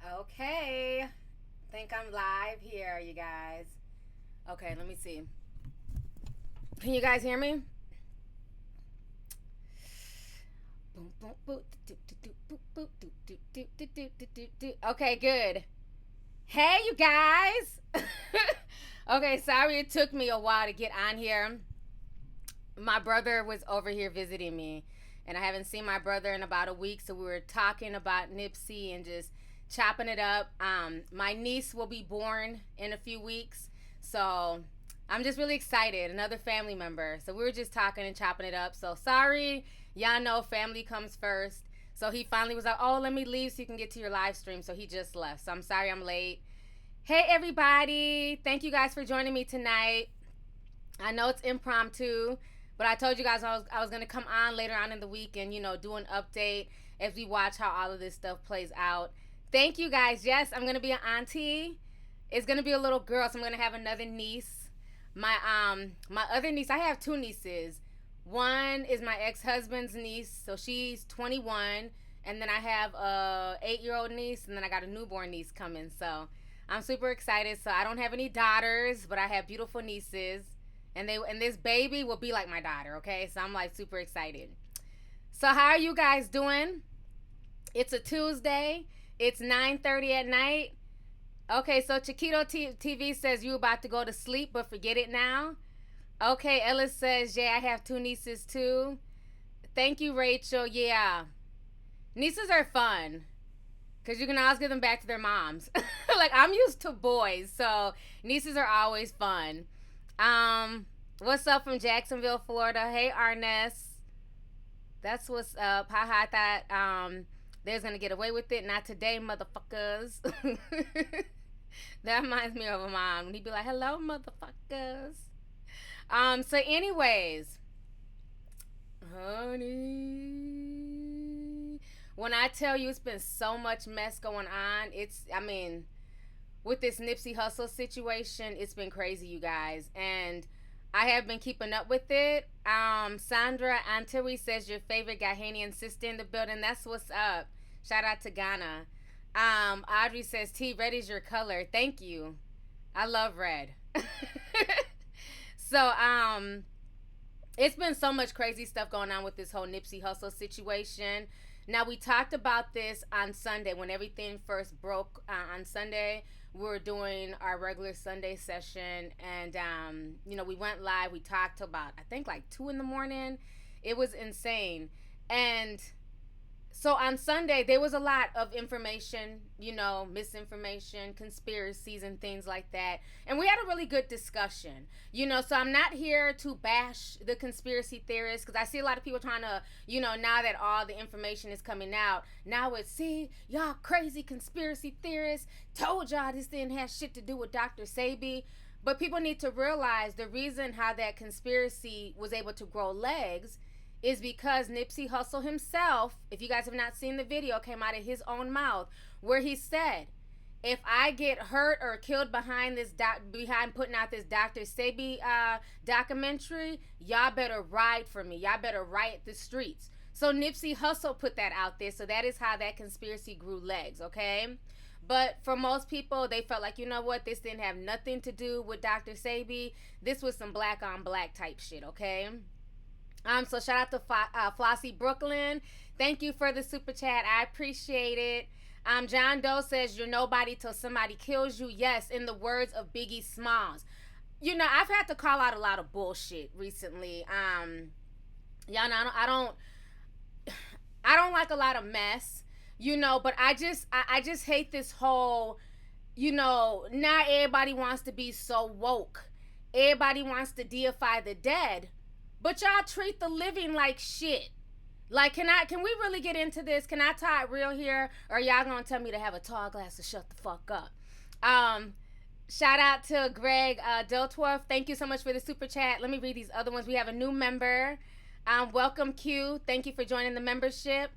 Okay. Think I'm live here, you guys. Okay, let me see. Can you guys hear me? Okay, good. Hey, you guys. Okay, sorry it took me a while to get on here. My brother was over here visiting me, and I haven't seen my brother in about a week, so we were talking about Nipsey and just chopping it up. My niece will be born in a few weeks, so I'm just really excited. Another family member. So we were just talking and chopping it up. So sorry, y'all know family comes first. So he finally was like, "Oh, let me leave so you can get to your live stream." So he just left. So I'm sorry I'm late. Hey everybody! Thank you guys for joining me tonight. I know it's impromptu, but I told you guys I was gonna come on later on in the week and do an update as we watch how all of this stuff plays out. Thank you guys. Yes, I'm gonna be an auntie. It's gonna be a little girl, so I'm gonna have another niece. My other niece, I have two nieces. One is my ex-husband's niece, so she's 21, and then I have a 8-year-old niece, and then I got a newborn niece coming. So I'm super excited. So I don't have any daughters, but I have beautiful nieces, and this baby will be like my daughter. Okay, so I'm like super excited. So how are you guys doing? It's a Tuesday. It's 9:30 at night. Okay, so Chiquito TV says you about to go to sleep, but forget it now. Okay, Ellis says, yeah, I have two nieces too. Thank you, Rachel. Yeah, nieces are fun because you can always give them back to their moms. Like I'm used to boys, so nieces are always fun. What's up from Jacksonville, Florida? Hey, Arness. That's what's up. Haha, I thought there's gonna get away with it. Not today, motherfuckers. That reminds me of a mom. When he'd be like, hello, motherfuckers. So anyways, honey. When I tell you it's been so much mess going on, with this Nipsey Hussle situation, it's been crazy, you guys. And I have been keeping up with it. Sandra Antiri says your favorite Ghanaian sister in the building. That's what's up. Shout out to Ghana. Audrey says, T, red is your color. Thank you. I love red. So, it's been so much crazy stuff going on with this whole Nipsey Hussle situation. Now, we talked about this on Sunday when everything first broke on Sunday. We were doing our regular Sunday session, and, we went live. We talked about, I think, like 2 in the morning. It was insane. And so on Sunday, there was a lot of information, misinformation, conspiracies, and things like that. And we had a really good discussion, So I'm not here to bash the conspiracy theorists because I see a lot of people trying to, now that all the information is coming out, now it's, see, y'all crazy conspiracy theorists told y'all this didn't have shit to do with Dr. Sebi. But people need to realize the reason how that conspiracy was able to grow legs is because Nipsey Hussle himself, if you guys have not seen the video, came out of his own mouth where he said, if I get hurt or killed behind putting out this Dr. Sebi documentary, y'all better ride for me. Y'all better riot the streets. So Nipsey Hussle put that out there. So that is how that conspiracy grew legs, okay? But for most people, they felt like, you know what? This didn't have nothing to do with Dr. Sebi. This was some black on black type shit, okay? So shout out to Flossie Brooklyn. Thank you for the super chat. I appreciate it. John Doe says you're nobody till somebody kills you. Yes, in the words of Biggie Smalls. I've had to call out a lot of bullshit recently. Y'all know I don't like a lot of mess, but I just hate this whole, not everybody wants to be so woke. Everybody wants to deify the dead. But y'all treat the living like shit. Like, can we really get into this? Can I tie it real here? Or y'all gonna tell me to have a tall glass to shut the fuck up? Shout out to Greg Deltorf. Thank you so much for the super chat. Let me read these other ones. We have a new member. Welcome, Q. Thank you for joining the membership.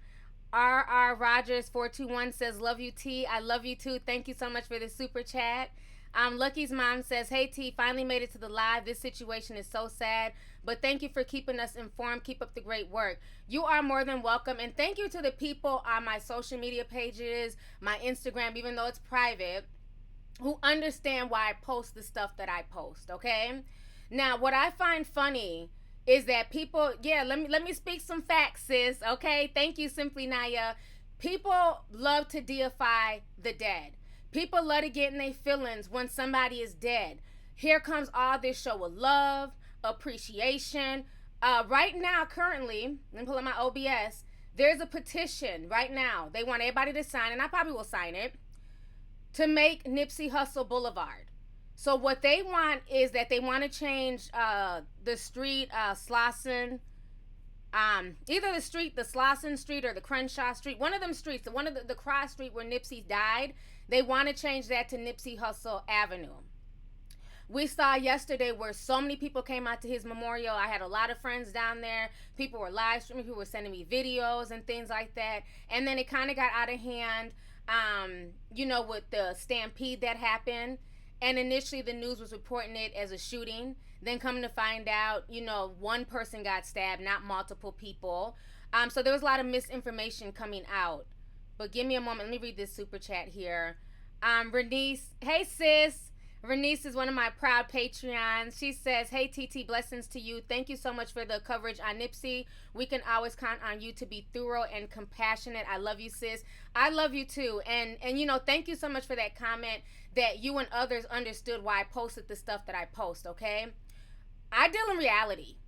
RR Rogers 421 says, love you, T. I love you too. Thank you so much for the super chat. Lucky's mom says, "Hey T, finally made it to the live. This situation is so sad, but thank you for keeping us informed. Keep up the great work." You are more than welcome, and thank you to the people on my social media pages, my Instagram, even though it's private, who understand why I post the stuff that I post. Okay, now what I find funny is that people, yeah, let me speak some facts, sis. Okay, thank you, Simply Naya. People love to deify the dead. People love to get in their feelings when somebody is dead. Here comes all this show of love, appreciation. Right now, currently, let me pull up my OBS. There's a petition right now. They want everybody to sign, and I probably will sign it, to make Nipsey Hussle Boulevard. So what they want is that they want to change the street, Slauson, either the Slauson Street or the Crenshaw Street, one of them streets, one of the cross street where Nipsey died. They want to change that to Nipsey Hussle Avenue. We saw yesterday where so many people came out to his memorial. I had a lot of friends down there. People were live streaming. People were sending me videos and things like that. And then it kind of got out of hand, with the stampede that happened. And initially the news was reporting it as a shooting. Then coming to find out, one person got stabbed, not multiple people. So there was a lot of misinformation coming out. But give me a moment. Let me read this super chat here. Bernice, hey sis. Renice is one of my proud Patreons. She says, "Hey TT, blessings to you. Thank you so much for the coverage on Nipsey. We can always count on you to be thorough and compassionate. I love you, sis." I love you too. And thank you so much for that comment that you and others understood why I posted the stuff that I post, okay? I deal in reality.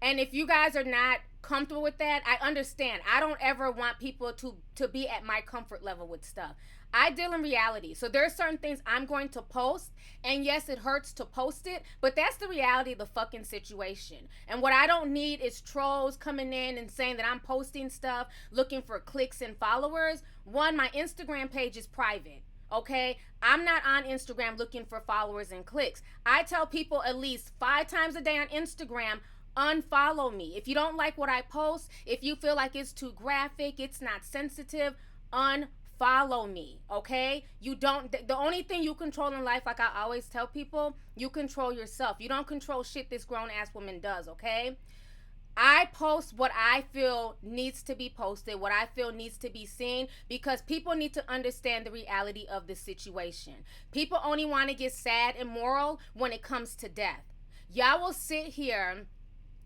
And if you guys are not comfortable with that, I understand. I don't ever want people to be at my comfort level with stuff. I deal in reality. So there are certain things I'm going to post. And yes, it hurts to post it, but that's the reality of the fucking situation. And what I don't need is trolls coming in and saying that I'm posting stuff, looking for clicks and followers. One, my Instagram page is private. Okay, I'm not on Instagram looking for followers and clicks. I tell people at least 5 times a day on Instagram, unfollow me. If you don't like what I post, if you feel like it's too graphic, it's not sensitive, unfollow me, okay? The only thing you control in life, like I always tell people, you control yourself. You don't control shit this grown-ass woman does, okay? I post what I feel needs to be posted, what I feel needs to be seen, because people need to understand the reality of the situation. People only want to get sad and moral when it comes to death. Y'all will sit here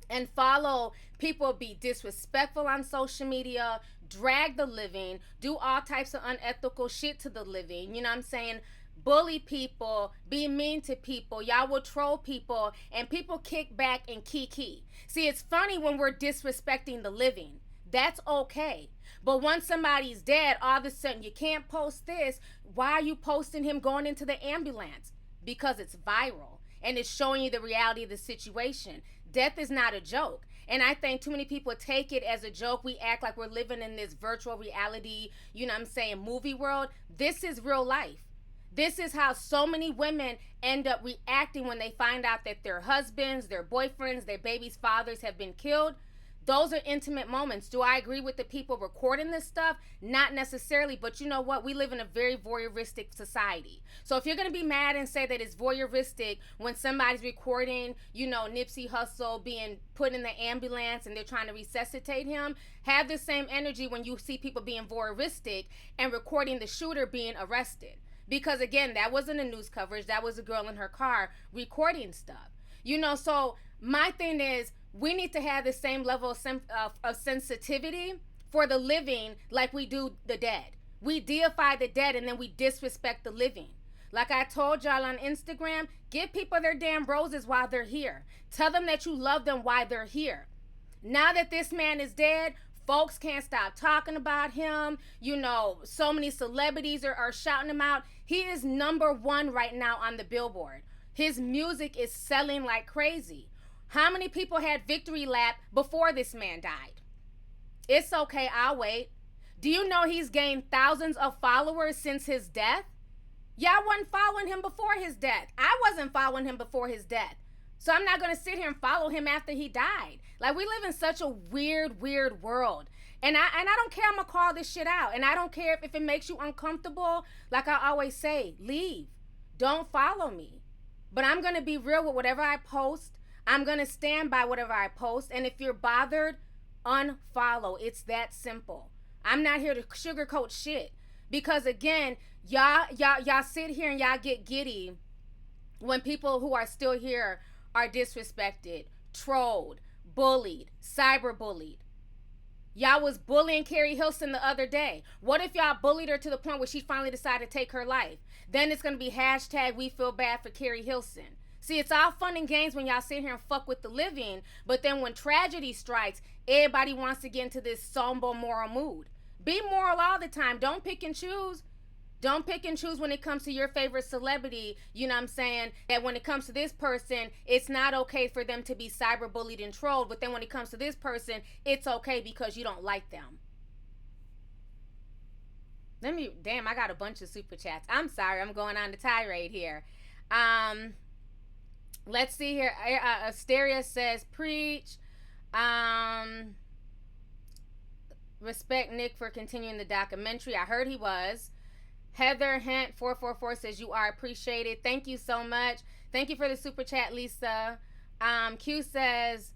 and follow people be disrespectful on social media, drag the living, do all types of unethical shit to the living, you know what I'm saying? Bully people, be mean to people. Y'all will troll people, and people kick back and kiki. See, it's funny when we're disrespecting the living. That's okay. But once somebody's dead, all of a sudden you can't post this. Why are you posting him going into the ambulance? Because it's viral and it's showing you the reality of the situation. Death is not a joke. And I think too many people take it as a joke. We act like we're living in this virtual reality, movie world. This is real life. This is how so many women end up reacting when they find out that their husbands, their boyfriends, their babies' fathers have been killed. Those are intimate moments. Do I agree with the people recording this stuff? Not necessarily, but you know what? We live in a very voyeuristic society. So if you're going to be mad and say that it's voyeuristic when somebody's recording, Nipsey Hussle being put in the ambulance and they're trying to resuscitate him, have the same energy when you see people being voyeuristic and recording the shooter being arrested. Because again, that wasn't a news coverage. That was a girl in her car recording stuff. So my thing is, we need to have the same level of sensitivity for the living like we do the dead. We deify the dead and then we disrespect the living. Like I told y'all on Instagram, give people their damn roses while they're here. Tell them that you love them while they're here. Now that this man is dead, folks can't stop talking about him. So many celebrities are shouting him out. He is #1 right now on the Billboard. His music is selling like crazy. How many people had victory lap before this man died? It's okay, I'll wait. Do you know he's gained thousands of followers since his death? Y'all wasn't following him before his death. I wasn't following him before his death. So I'm not going to sit here and follow him after he died. Like, we live in such a weird world. And I don't care, I'm going to call this shit out. And I don't care if it makes you uncomfortable. Like I always say, leave. don't follow me. But I'm going to be real with whatever I post. I'm going to stand by whatever I post. And if you're bothered, unfollow. It's that simple. I'm not here to sugarcoat shit. Because again, y'all sit here and y'all get giddy when people who are still here are disrespected, trolled, bullied, cyberbullied. Y'all was bullying Carrie Hilson the other day. What if y'all bullied her to the point where she finally decided to take her life? Then it's going to be hashtag we feel bad for Carrie Hilson. See, it's all fun and games when y'all sit here and fuck with the living, but then when tragedy strikes, everybody wants to get into this somber moral mood. Be moral all the time. Don't pick and choose. Don't pick and choose when it comes to your favorite celebrity. You know what I'm saying? That when it comes to this person, it's not okay for them to be cyberbullied and trolled. But then when it comes to this person, it's okay because you don't like them. Damn, I got a bunch of super chats. I'm sorry, I'm going on the tirade here. Let's see here. Asteria says, preach. Respect Nick for continuing the documentary. I heard he was. Heather Hent 444 says you are appreciated. Thank you so much. Thank you for the super chat, Lisa. Q says,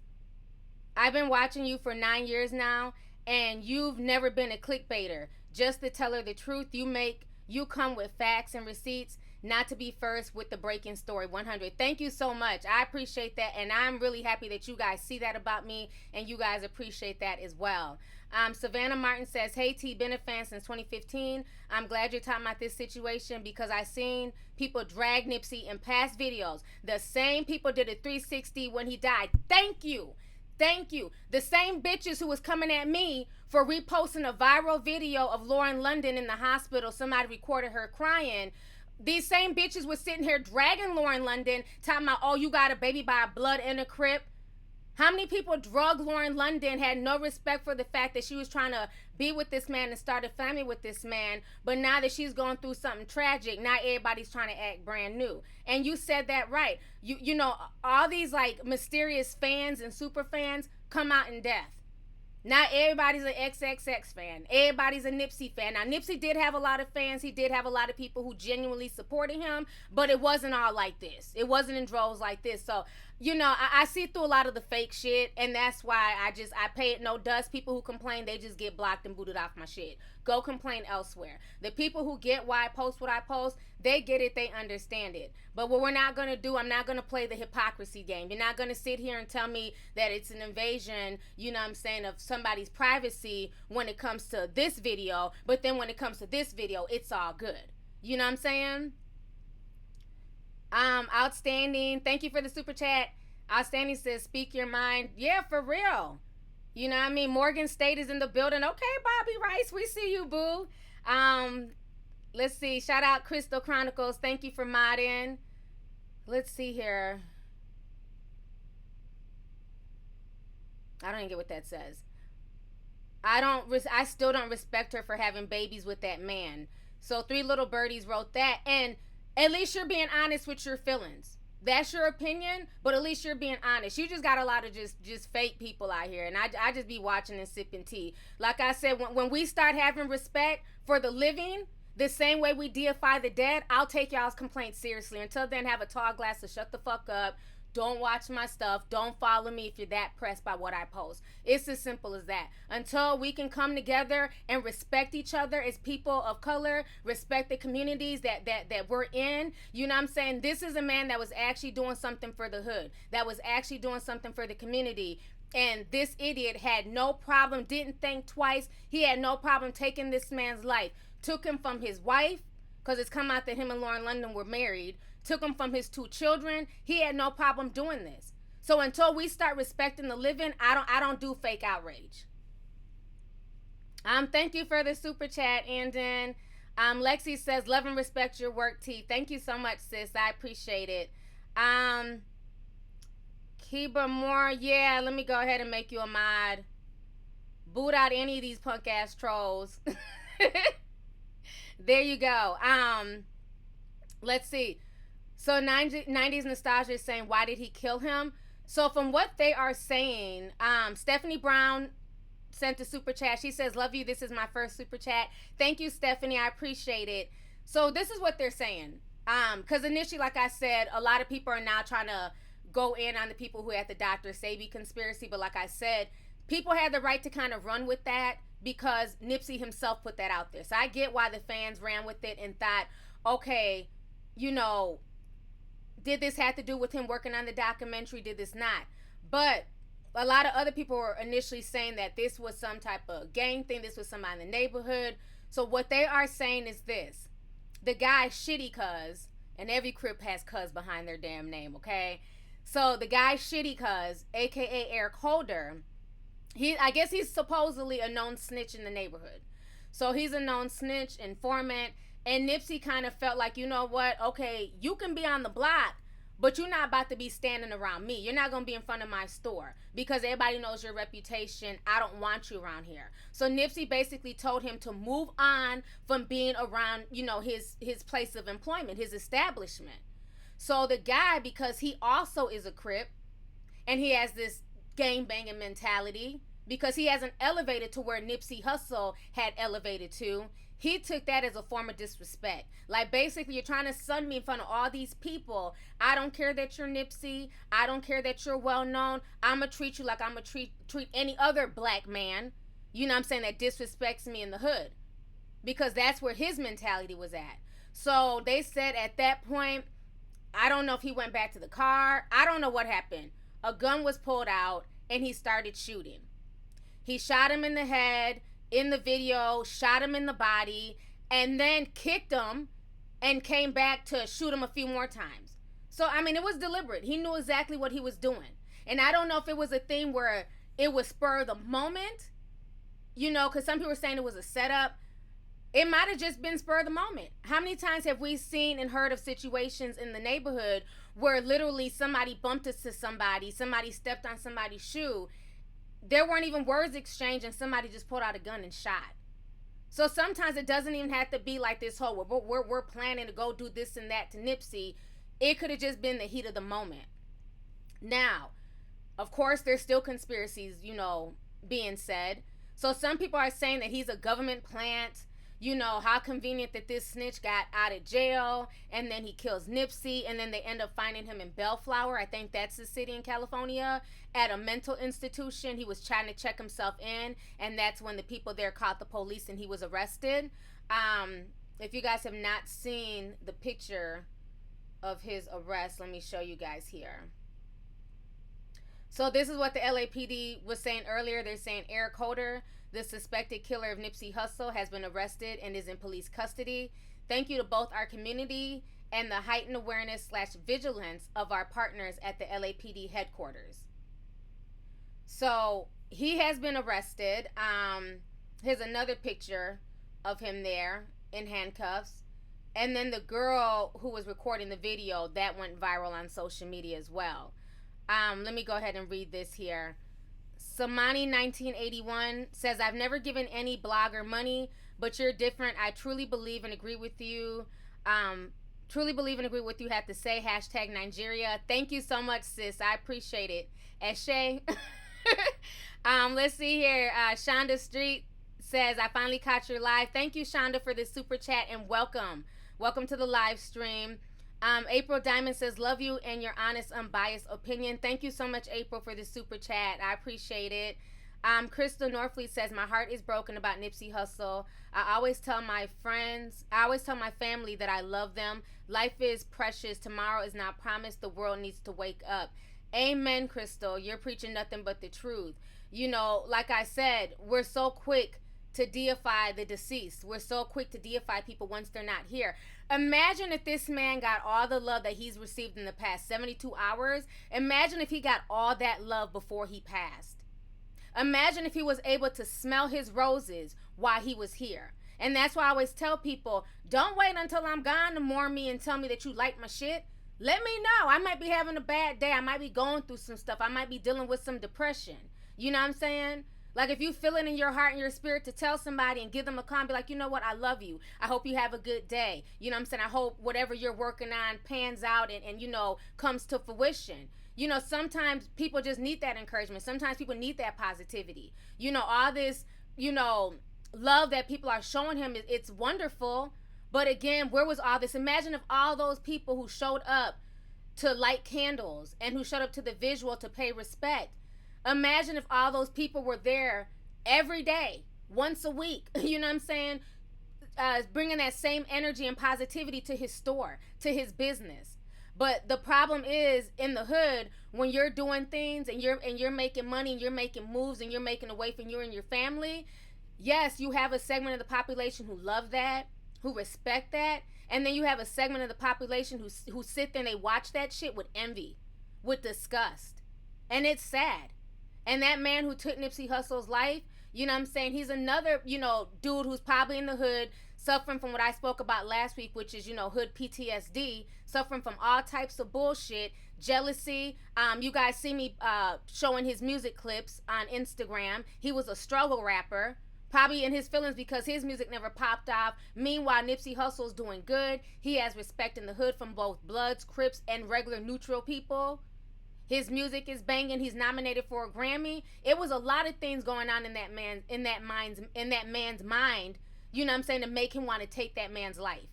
I've been watching you for 9 years now, and you've never been a clickbaiter. Just to tell her the truth, you come with facts and receipts, not to be first with the breaking story. 100. Thank you so much. I appreciate that, and I'm really happy that you guys see that about me, and you guys appreciate that as well. Savannah Martin says, hey T, been a fan since 2015. I'm glad you're talking about this situation because I seen people drag Nipsey in past videos. The same people did a 360 when he died. Thank you. The same bitches who was coming at me for reposting a viral video of Lauren London in the hospital. Somebody recorded her crying. These same bitches was sitting here dragging Lauren London, talking about, oh, you got a baby by a blood in a crib. How many people drugged Lauren London, had no respect for the fact that she was trying to be with this man and start a family with this man, but now that she's going through something tragic, now everybody's trying to act brand new. And you said that right. You know, all these like mysterious fans and super fans come out in death. Not everybody's an XXX fan. Everybody's a Nipsey fan. Now, Nipsey did have a lot of fans. He did have a lot of people who genuinely supported him, but it wasn't all like this. It wasn't in droves like this. So, you know, I see through a lot of the fake shit, and that's why I pay it no dust. People who complain, they just get blocked and booted off my shit. Go complain elsewhere. The people who get why I post what I post, they get it, they understand it. But what we're not going to do, I'm not going to play the hypocrisy game. You're not going to sit here and tell me that it's an invasion, you know what I'm saying, of somebody's privacy when it comes to this video, but then when it comes to this video, it's all good. You know what I'm saying? Outstanding. Thank you for the super chat. Outstanding says, speak your mind. Yeah, for real. You know what I mean? Morgan State is in the building. Okay, Bobby Rice, we see you, boo. Let's see. Shout out Crystal Chronicles. Thank you for modding. Let's see here. I don't even get what that says. I still don't respect her for having babies with that man. So 3 Little Birdies wrote that, and at least you're being honest with your feelings. That's your opinion, but at least you're being honest. You just got a lot of just fake people out here, and I just be watching and sipping tea. Like I said, when we start having respect for the living, the same way we deify the dead, I'll take y'all's complaints seriously. Until then, have a tall glass to shut the fuck up. Don't watch my stuff. Don't follow me if you're that pressed by what I post. It's as simple as that. Until we can come together and respect each other as people of color, respect the communities that we're in. You know what I'm saying? This is a man that was actually doing something for the hood, that was actually doing something for the community. And this idiot had no problem, didn't think twice. He had no problem taking this man's life. Took him from his wife, because it's come out that him and Lauren London were married. Took him from his 2 children. He had no problem doing this. So until we start respecting the living, I don't do fake outrage. Thank you for the super chat, and then Lexi says, love and respect your work, T. Thank you so much, sis. I appreciate it. Kiba Moore, yeah, let me go ahead and make you a mod. Boot out any of these punk ass trolls. There you go. Let's see. So 90s Nostalgia is saying, why did he kill him? So from what they are saying, Stephanie Brown sent a super chat. She says, love you. This is my first super chat. Thank you, Stephanie. I appreciate it. So this is what they're saying. Because initially, like I said, a lot of people are now trying to go in on the people who had the Dr. Sebi conspiracy. But like I said, people had the right to kind of run with that because Nipsey himself put that out there. So I get why the fans ran with it and thought, okay, you know, did this have to do with him working on the documentary? Did this not? But a lot of other people were initially saying that this was some type of gang thing. This was somebody in the neighborhood. So what they are saying is this. The guy Shitty Cuz, and every crip has Cuz behind their damn name, okay? So the guy Shitty Cuz, aka Eric Holder, I guess he's supposedly a known snitch in the neighborhood. So he's a known snitch, informant, and Nipsey kind of felt like, you know what, okay, you can be on the block, but you're not about to be standing around me. You're not going to be in front of my store because everybody knows your reputation. I don't want you around here. So Nipsey basically told him to move on from being around, you know, his place of employment, his establishment. So the guy, because he also is a Crip and he has this gang banging mentality, because he hasn't elevated to where Nipsey Hussle had elevated to, he took that as a form of disrespect. Like, basically, you're trying to sun me in front of all these people. I don't care that you're Nipsey. I don't care that you're well known. I'm going to treat you like I'm going to treat any other black man, you know what I'm saying, that disrespects me in the hood. Because that's where his mentality was at. So they said at that point, I don't know if he went back to the car. I don't know what happened. A gun was pulled out and he started shooting. He shot him in the head in the video, shot him in the body, and then kicked him and came back to shoot him a few more times. So, I mean, it was deliberate. He knew exactly what he was doing. And I don't know if it was a thing where it was spur of the moment, you know, because some people were saying it was a setup. It might have just been spur of the moment. How many times have we seen and heard of situations in the neighborhood where literally somebody bumped into somebody stepped on somebody's shoe, there weren't even words exchanged and somebody just pulled out a gun and shot. So sometimes it doesn't even have to be like this whole, we're planning to go do this and that to Nipsey. It could have just been the heat of the moment. Now, of course, there's still conspiracies, you know, being said. So some people are saying that he's a government plant. You know, how convenient that this snitch got out of jail and then he kills Nipsey and then they end up finding him in Bellflower. I think that's the city in California, at a mental institution. He was trying to check himself in, and that's when the people there called the police and he was arrested. If you guys have not seen the picture of his arrest, let me show you guys here. So this is what the LAPD was saying earlier. They're saying Eric Holder, the suspected killer of Nipsey Hussle, has been arrested and is in police custody. Thank you to both our community and the heightened awareness / vigilance of our partners at the LAPD headquarters. So he has been arrested. Here's another picture of him there in handcuffs. And then the girl who was recording the video, that went viral on social media as well. Let me go ahead and read this here. Samani 1981 says, I've never given any blogger money, but you're different. I truly believe and agree with you. Have to say hashtag Nigeria. Thank you so much, sis. I appreciate it. Eshe. Let's see here. Shonda Street says, I finally caught your live. Thank you, Shonda, for this super chat and welcome. Welcome to the live stream. April Diamond says, love you and your honest, unbiased opinion. Thank you so much, April, for the super chat. I appreciate it. Crystal Norfleet says, my heart is broken about Nipsey Hussle. I always tell my family that I love them. Life is precious. Tomorrow is not promised. The world needs to wake up. Amen, Crystal. You're preaching nothing but the truth. You know, like I said, we're so quick to deify the deceased. We're so quick to deify people once they're not here. Imagine if this man got all the love that he's received in the past 72 hours. Imagine if he got all that love before he passed. Imagine if he was able to smell his roses while he was here. And that's why I always tell people, don't wait until I'm gone to mourn me and tell me that you like my shit. Let me know. I might be having a bad day. I might be going through some stuff. I might be dealing with some depression. You know what I'm saying? Like, if you feel it in your heart and your spirit to tell somebody and give them a call and be like, you know what, I love you. I hope you have a good day. You know what I'm saying? I hope whatever you're working on pans out and you know, comes to fruition. You know, sometimes people just need that encouragement. Sometimes people need that positivity. You know, all this, you know, love that people are showing him, it's wonderful. But again, where was all this? Imagine if all those people who showed up to light candles and who showed up to the visual to pay respect. Imagine if all those people were there every day, once a week. You know what I'm saying? Bringing that same energy and positivity to his store, to his business. But the problem is in the hood, when you're doing things and you're making money and you're making moves and you're making a way for you and your family. Yes, you have a segment of the population who love that, who respect that, and then you have a segment of the population who sit there and they watch that shit with envy, with disgust, and it's sad. And that man who took Nipsey Hussle's life, you know what I'm saying? He's another, dude who's probably in the hood suffering from what I spoke about last week, which is, hood PTSD, suffering from all types of bullshit, jealousy. You guys see me showing his music clips on Instagram. He was a struggle rapper, probably in his feelings because his music never popped off. Meanwhile, Nipsey Hussle's doing good. He has respect in the hood from both Bloods, Crips, and regular neutral people. His music is banging. He's nominated for a Grammy. It was a lot of things going on in that man's mind. You know what I'm saying, to make him want to take that man's life.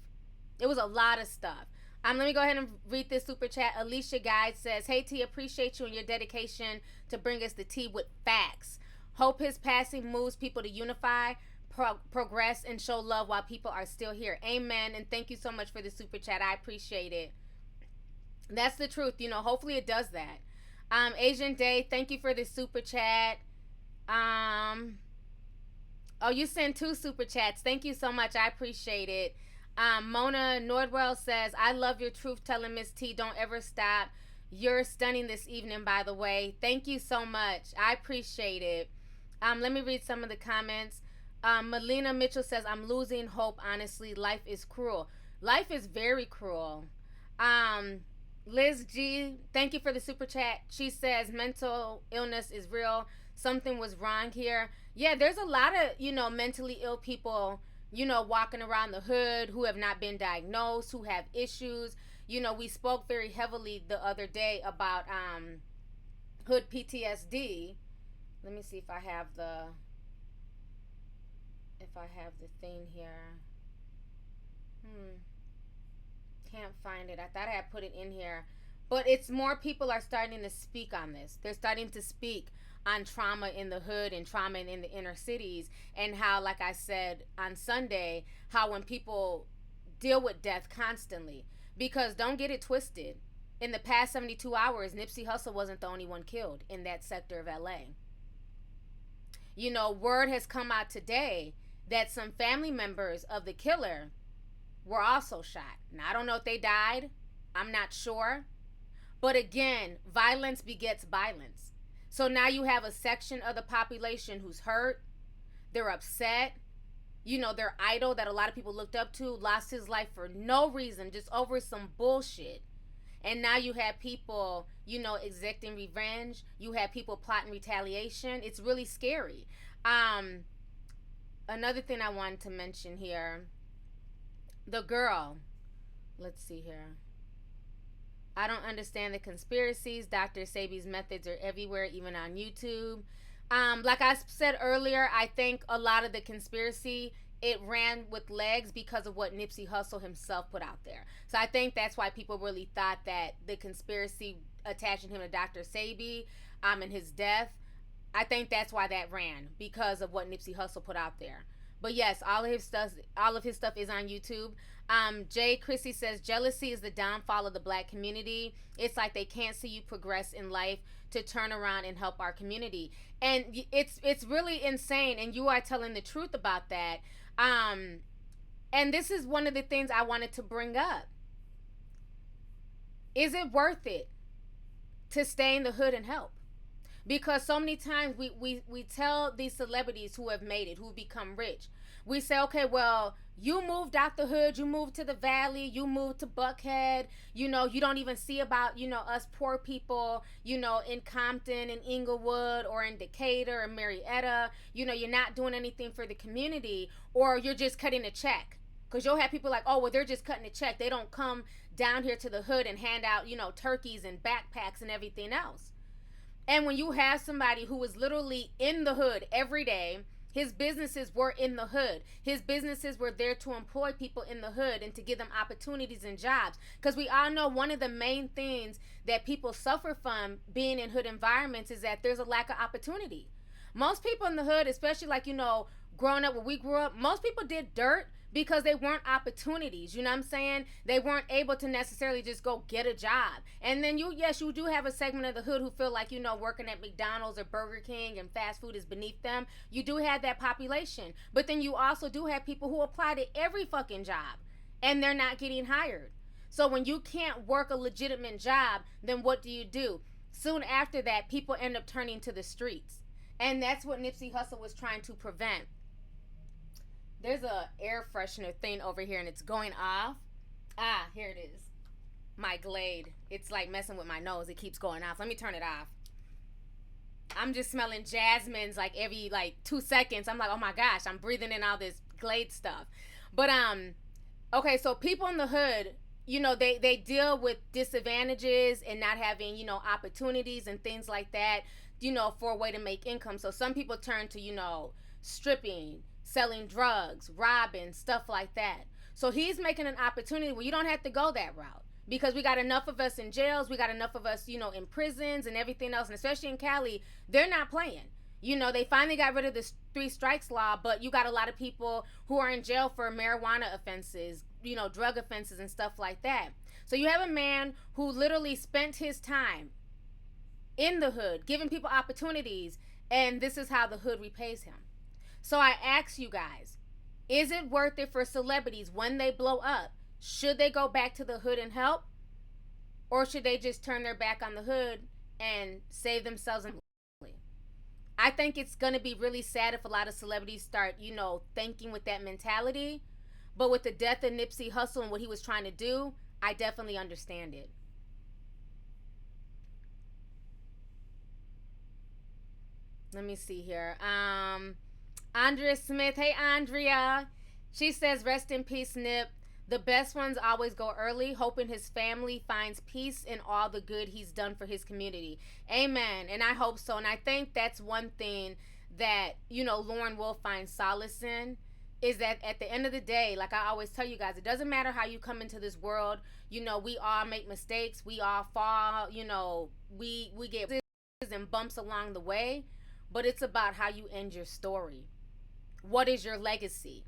It was a lot of stuff. Let me go ahead and read this super chat. Alicia Guide says, "Hey T, appreciate you and your dedication to bring us the tea with facts. Hope his passing moves people to unify, progress, and show love while people are still here. Amen." And thank you so much for the super chat. I appreciate it. That's the truth. Hopefully it does that. Asian Day, thank you for the super chat. You sent 2 super chats. Thank you so much. I appreciate it. Mona Nordwell says, "I love your truth telling, Miss T. Don't ever stop. You're stunning this evening, by the way." Thank you so much. I appreciate it. Let me read some of the comments. Melina Mitchell says, "I'm losing hope, honestly. Life is cruel." Life is very cruel. Liz G, thank you for the super chat. She says, "Mental illness is real. Something was wrong here." Yeah, there's a lot of, mentally ill people, walking around the hood who have not been diagnosed, who have issues. We spoke very heavily the other day about hood PTSD. Let me see if I have the thing here. Can't find it. I thought I had put it in here. But it's more people are starting to speak on this. They're starting to speak on trauma in the hood and trauma in the inner cities, and how, like I said on Sunday, how when people deal with death constantly, because don't get it twisted, in the past 72 hours, Nipsey Hussle wasn't the only one killed in that sector of LA. Word has come out today that some family members of the killer were also shot. Now, I don't know if they died. I'm not sure. But again, violence begets violence. So now you have a section of the population who's hurt. They're upset. Their idol that a lot of people looked up to lost his life for no reason, just over some bullshit. And now you have people, exacting revenge. You have people plotting retaliation. It's really scary. Another thing I wanted to mention here, the girl, let's see here. "I don't understand the conspiracies. Dr. Sebi's methods are everywhere, even on YouTube." Like I said earlier, I think a lot of the conspiracy, it ran with legs because of what Nipsey Hussle himself put out there. So I think that's why people really thought that the conspiracy attaching him to Dr. Sebi and his death, I think that's why that ran, because of what Nipsey Hussle put out there. But yes, all of his stuff is on YouTube. Jay Chrissy says, "Jealousy is the downfall of the black community. It's like they can't see you progress in life to turn around and help our community." And it's really insane, and you are telling the truth about that. And this is one of the things I wanted to bring up. Is it worth it to stay in the hood and help? Because so many times we tell these celebrities who have made it, who have become rich, we say, okay, well, you moved out the hood, you moved to the valley, you moved to Buckhead, you don't even see about, us poor people, in Compton, in Inglewood, or in Decatur, or Marietta, you're not doing anything for the community, or you're just cutting a check. Because you'll have people like, oh, well, they're just cutting a check. They don't come down here to the hood and hand out, turkeys and backpacks and everything else. And when you have somebody who is literally in the hood every day, His businesses were in the hood. His businesses were there to employ people in the hood and to give them opportunities and jobs. Because we all know one of the main things that people suffer from being in hood environments is that there's a lack of opportunity. Most people in the hood, especially like, growing up where we grew up, most people did dirt because they weren't opportunities. You know what I'm saying? They weren't able to necessarily just go get a job. And then you do have a segment of the hood who feel like, working at McDonald's or Burger King and fast food is beneath them. You do have that population. But then you also do have people who apply to every fucking job and they're not getting hired. So when you can't work a legitimate job, then what do? Soon after that, people end up turning to the streets. And that's what Nipsey Hussle was trying to prevent. There's a air freshener thing over here and it's going off. Ah, here it is. My Glade. It's like messing with my nose. It keeps going off. Let me turn it off. I'm just smelling jasmines like every 2 seconds. I'm like, oh my gosh, I'm breathing in all this Glade stuff. But okay, so people in the hood, they deal with disadvantages and not having, opportunities and things like that, for a way to make income. So some people turn to, stripping, selling drugs, robbing, stuff like that. So he's making an opportunity where you don't have to go that route because we got enough of us in jails, we got enough of us, in prisons and everything else, and especially in Cali, they're not playing. They finally got rid of this 3 strikes law, but you got a lot of people who are in jail for marijuana offenses, drug offenses and stuff like that. So you have a man who literally spent his time in the hood, giving people opportunities, and this is how the hood repays him. So I ask you guys, is it worth it for celebrities when they blow up? Should they go back to the hood and help? Or should they just turn their back on the hood and save themselves? I think it's going to be really sad if a lot of celebrities start, thinking with that mentality. But with the death of Nipsey Hussle and what he was trying to do, I definitely understand it. Let me see here. Andrea Smith. Hey, Andrea. She says, rest in peace, Nip. The best ones always go early, hoping his family finds peace in all the good he's done for his community. Amen. And I hope so. And I think that's one thing that, Lauren will find solace in, is that at the end of the day, like I always tell you guys, it doesn't matter how you come into this world. We all make mistakes. We all fall. We get and bumps along the way. But it's about how you end your story. What is your legacy?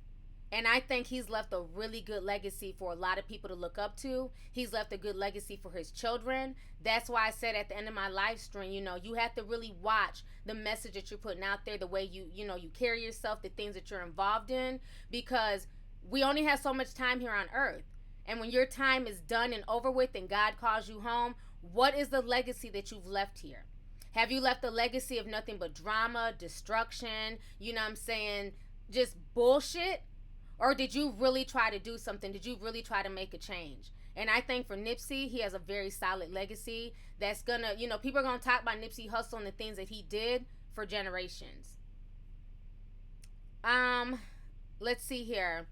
And I think he's left a really good legacy for a lot of people to look up to. He's left a good legacy for his children. That's why I said at the end of my live stream, you have to really watch the message that you're putting out there, the way you carry yourself, the things that you're involved in, because we only have so much time here on earth. And when your time is done and over with and God calls you home, what is the legacy that you've left here? Have you left a legacy of nothing but drama, destruction, just bullshit? Or did you really try to do something? Did you really try to make a change? And I think for Nipsey, he has a very solid legacy that's gonna, people are gonna talk about Nipsey Hussle and the things that he did for generations. Let's see here.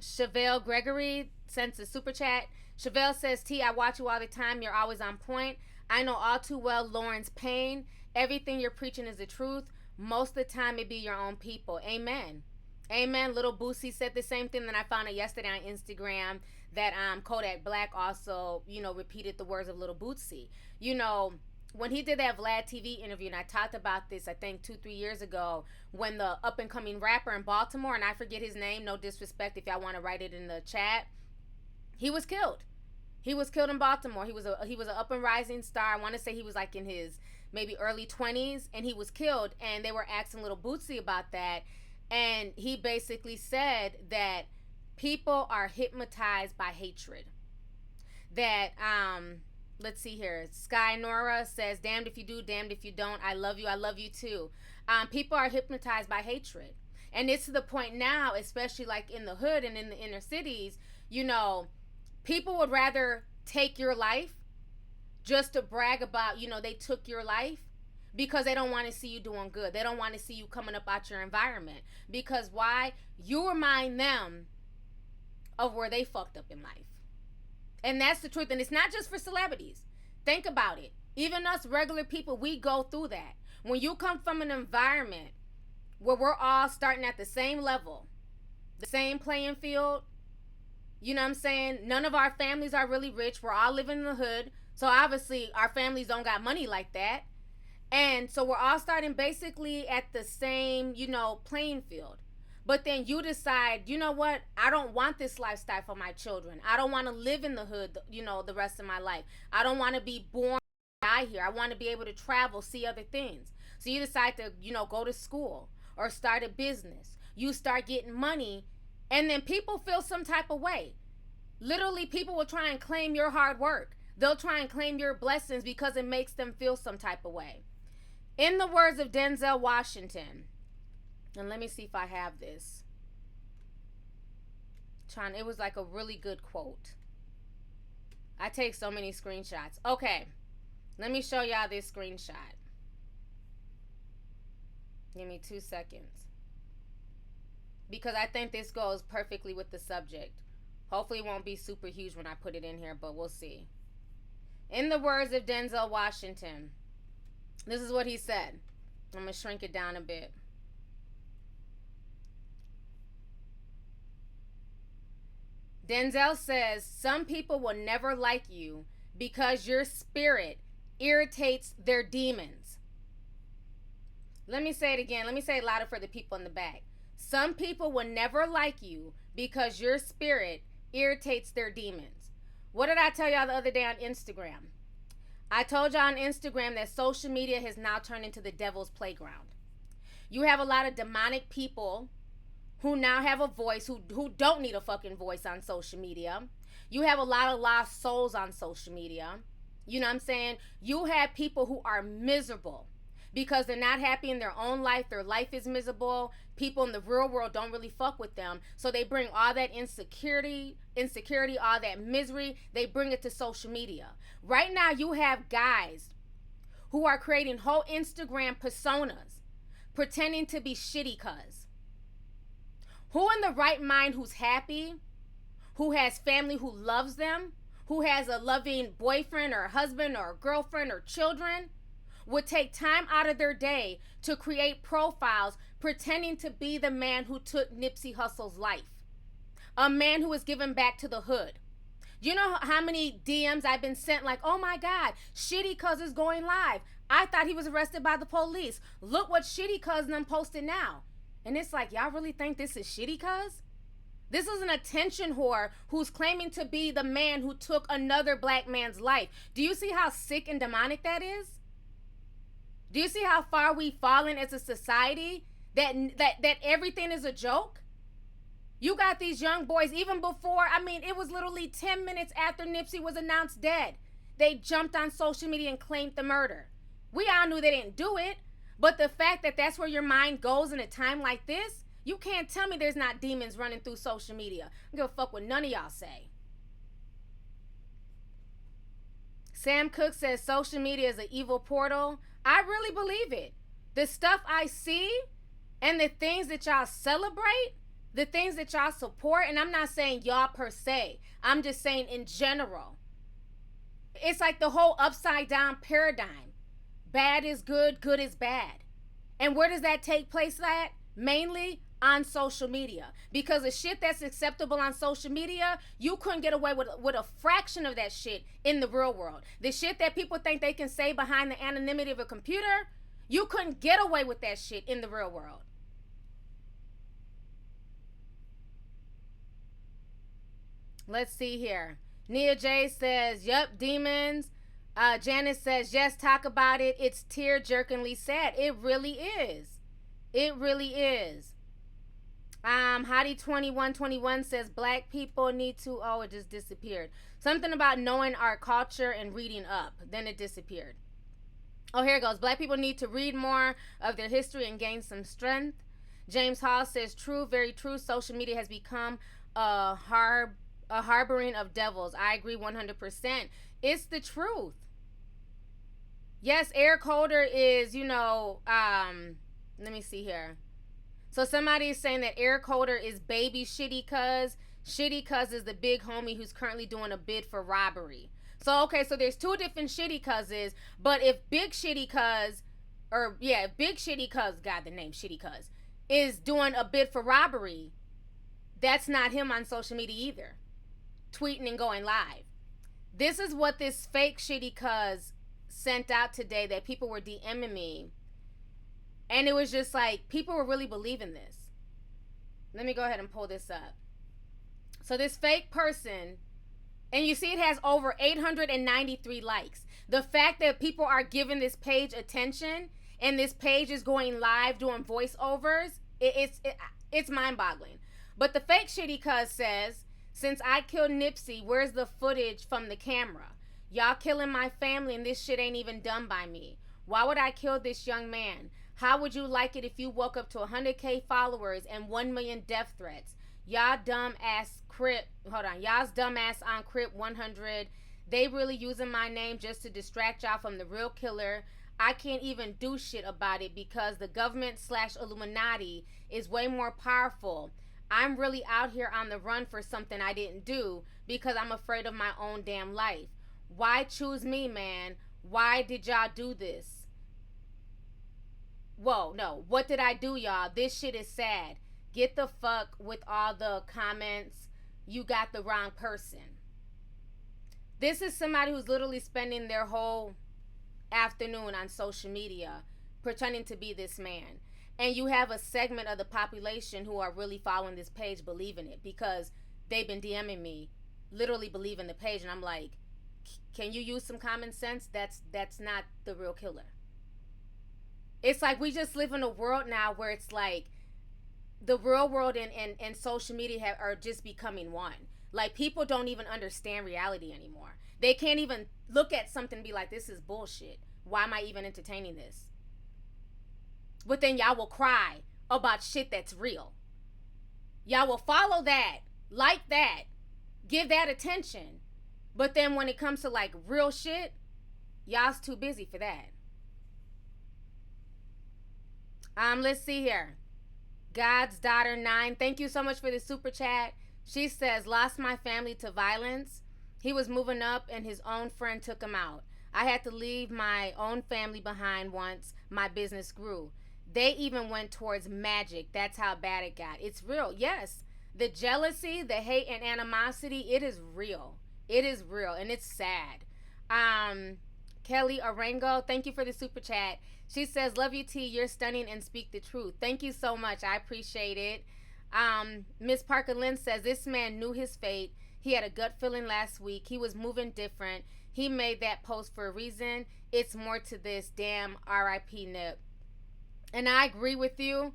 Chevelle Gregory sends a super chat. Chevelle says, T, I watch you all the time. You're always on point. I know all too well Lauren's pain. Everything you're preaching is the truth. Most of the time it be your own people. Amen. Amen. Little Boosie said the same thing that I found out yesterday on Instagram, that Kodak Black also, repeated the words of Little Boosie. When he did that Vlad TV interview, and I talked about this, I think 2-3 years ago, when the up and coming rapper in Baltimore, and I forget his name, no disrespect if y'all want to write it in the chat, he was killed. He was killed in Baltimore. He was an up and rising star. I want to say he was like in his maybe early 20s, and he was killed. And they were asking Little Bootsy about that, and he basically said that people are hypnotized by hatred. That let's see here. Sky Nora says, "Damned if you do, damned if you don't. I love you too." People are hypnotized by hatred, and it's to the point now, especially like in the hood and in the inner cities. People would rather take your life just to brag about, they took your life, because they don't want to see you doing good. They don't want to see you coming up out your environment. Because why? You remind them of where they fucked up in life. And that's the truth. And it's not just for celebrities. Think about it. Even us regular people, we go through that. When you come from an environment where we're all starting at the same level, the same playing field. You know what I'm saying? None of our families are really rich. We're all living in the hood. So obviously our families don't got money like that. And so we're all starting basically at the same, playing field. But then you decide, you know what? I don't want this lifestyle for my children. I don't want to live in the hood, the rest of my life. I don't want to be born, die here. I want to be able to travel, see other things. So you decide to, go to school or start a business. You start getting money, and then people feel some type of way. Literally, people will try and claim your hard work. They'll try and claim your blessings because it makes them feel some type of way. In the words of Denzel Washington, and let me see if I have this. It was like a really good quote. I take so many screenshots. Okay, let me show y'all this screenshot. Give me 2 seconds. Because I think this goes perfectly with the subject. Hopefully it won't be super huge when I put it in here, but we'll see. In the words of Denzel Washington, this is what he said. I'm going to shrink it down a bit. Denzel says, some people will never like you because your spirit irritates their demons. Let me say it again. Let me say it louder for the people in the back. Some people will never like you because your spirit irritates their demons. What did I tell y'all the other day on Instagram? I told y'all on Instagram that social media has now turned into the devil's playground. You have a lot of demonic people who now have a voice, who don't need a fucking voice on social media. You have a lot of lost souls on social media. You know what I'm saying? You have people who are miserable because they're not happy in their own life. Their life is miserable. People in the real world don't really fuck with them. So they bring all that insecurity, all that misery, they bring it to social media. Right now you have guys who are creating whole Instagram personas pretending to be shitty cuz. Who in the right mind who's happy, who has family who loves them, who has a loving boyfriend or husband or girlfriend or children, would take time out of their day to create profiles pretending to be the man who took Nipsey Hussle's life? A man who was given back to the hood. You know how many DMs I've been sent like, oh my God, Shitty Cuz is going live. I thought he was arrested by the police. Look what Shitty Cuz done posted now. And it's like, y'all really think this is Shitty Cuz? This is an attention whore who's claiming to be the man who took another black man's life. Do you see how sick and demonic that is? Do you see how far we've fallen as a society? That everything is a joke? You got these young boys, even before, it was literally 10 minutes after Nipsey was announced dead. They jumped on social media and claimed the murder. We all knew they didn't do it, but the fact that that's where your mind goes in a time like this, you can't tell me there's not demons running through social media. I don't give a fuck what none of y'all say. Sam Cook says social media is an evil portal. I really believe it. The stuff I see and the things that y'all celebrate, the things that y'all support, and I'm not saying y'all per se, I'm just saying in general. It's like the whole upside down paradigm. Bad is good, good is bad. And where does that take place at? Mainly on social media. Because the shit that's acceptable on social media, you couldn't get away with a fraction of that shit in the real world. The shit that people think they can say behind the anonymity of a computer, you couldn't get away with that shit in the real world. Let's see here. Nia J says, yup, demons. Janice says, yes, talk about it. It's tear-jerkingly sad. It really is. It really is. Hottie2121 says, black people need to, oh, it just disappeared. Something about knowing our culture and reading up. Then it disappeared. Oh, here it goes. Black people need to read more of their history and gain some strength. James Hall says, true, very true. Social media has become a harboring of devils. I agree 100%. It's the truth. Yes, Eric Holder is, let me see here. So somebody is saying that Eric Holder is baby Shitty Cuz. Shitty Cuz is the big homie who's currently doing a bid for robbery. So, okay, so there's two different Shitty Cuzes, but if Big Shitty Cuz, God, the name Shitty Cuz. is doing a bid for robbery. That's not him on social media either, tweeting and going live. This is what this fake shitty cuz sent out today that people were DMing me. And it was just like, people were really believing this. Let me go ahead and pull this up. So this fake person, and you see it has over 893 likes. The fact that people are giving this page attention and this page is going live doing voiceovers, it's mind-boggling. But the fake shitty cuz says, since I killed Nipsey, where's the footage from the camera? Y'all killing my family and this shit ain't even done by me. Why would I kill this young man? How would you like it if you woke up to 100K followers and 1 million death threats? Y'all dumb ass Crip, hold on, y'all's dumb ass on Crip 100. They really using my name just to distract y'all from the real killer. I can't even do shit about it because the government / Illuminati is way more powerful. I'm really out here on the run for something I didn't do because I'm afraid of my own damn life. Why choose me, man? Why did y'all do this? Whoa, no. What did I do, y'all? This shit is sad. Get the fuck with all the comments. You got the wrong person. This is somebody who's literally spending their whole afternoon on social media pretending to be this man. And you have a segment of the population who are really following this page believing it because they've been DMing me, literally believing the page. And I'm like, can you use some common sense? That's not the real killer. It's like we just live in a world now where it's like the real world and social media are just becoming one. Like, people don't even understand reality anymore. They can't even look at something and be like, this is bullshit. Why am I even entertaining this? But then y'all will cry about shit that's real. Y'all will follow that, like that, give that attention. But then when it comes to like real shit, y'all's too busy for that. Let's see here. God's Daughter 9. Thank you so much for the super chat. She says, lost my family to violence. He was moving up and his own friend took him out. I had to leave my own family behind once my business grew. They even went towards magic. That's how bad it got. It's real. Yes. The jealousy, the hate, and animosity, it is real. It is real, and it's sad. Kelly Arango, thank you for the super chat. She says, love you, T. You're stunning and speak the truth. Thank you so much. I appreciate it. Miss Parker Lynn says, this man knew his fate. He had a gut feeling last week. He was moving different. He made that post for a reason. It's more to this. Damn, R.I.P. Nip. And I agree with you.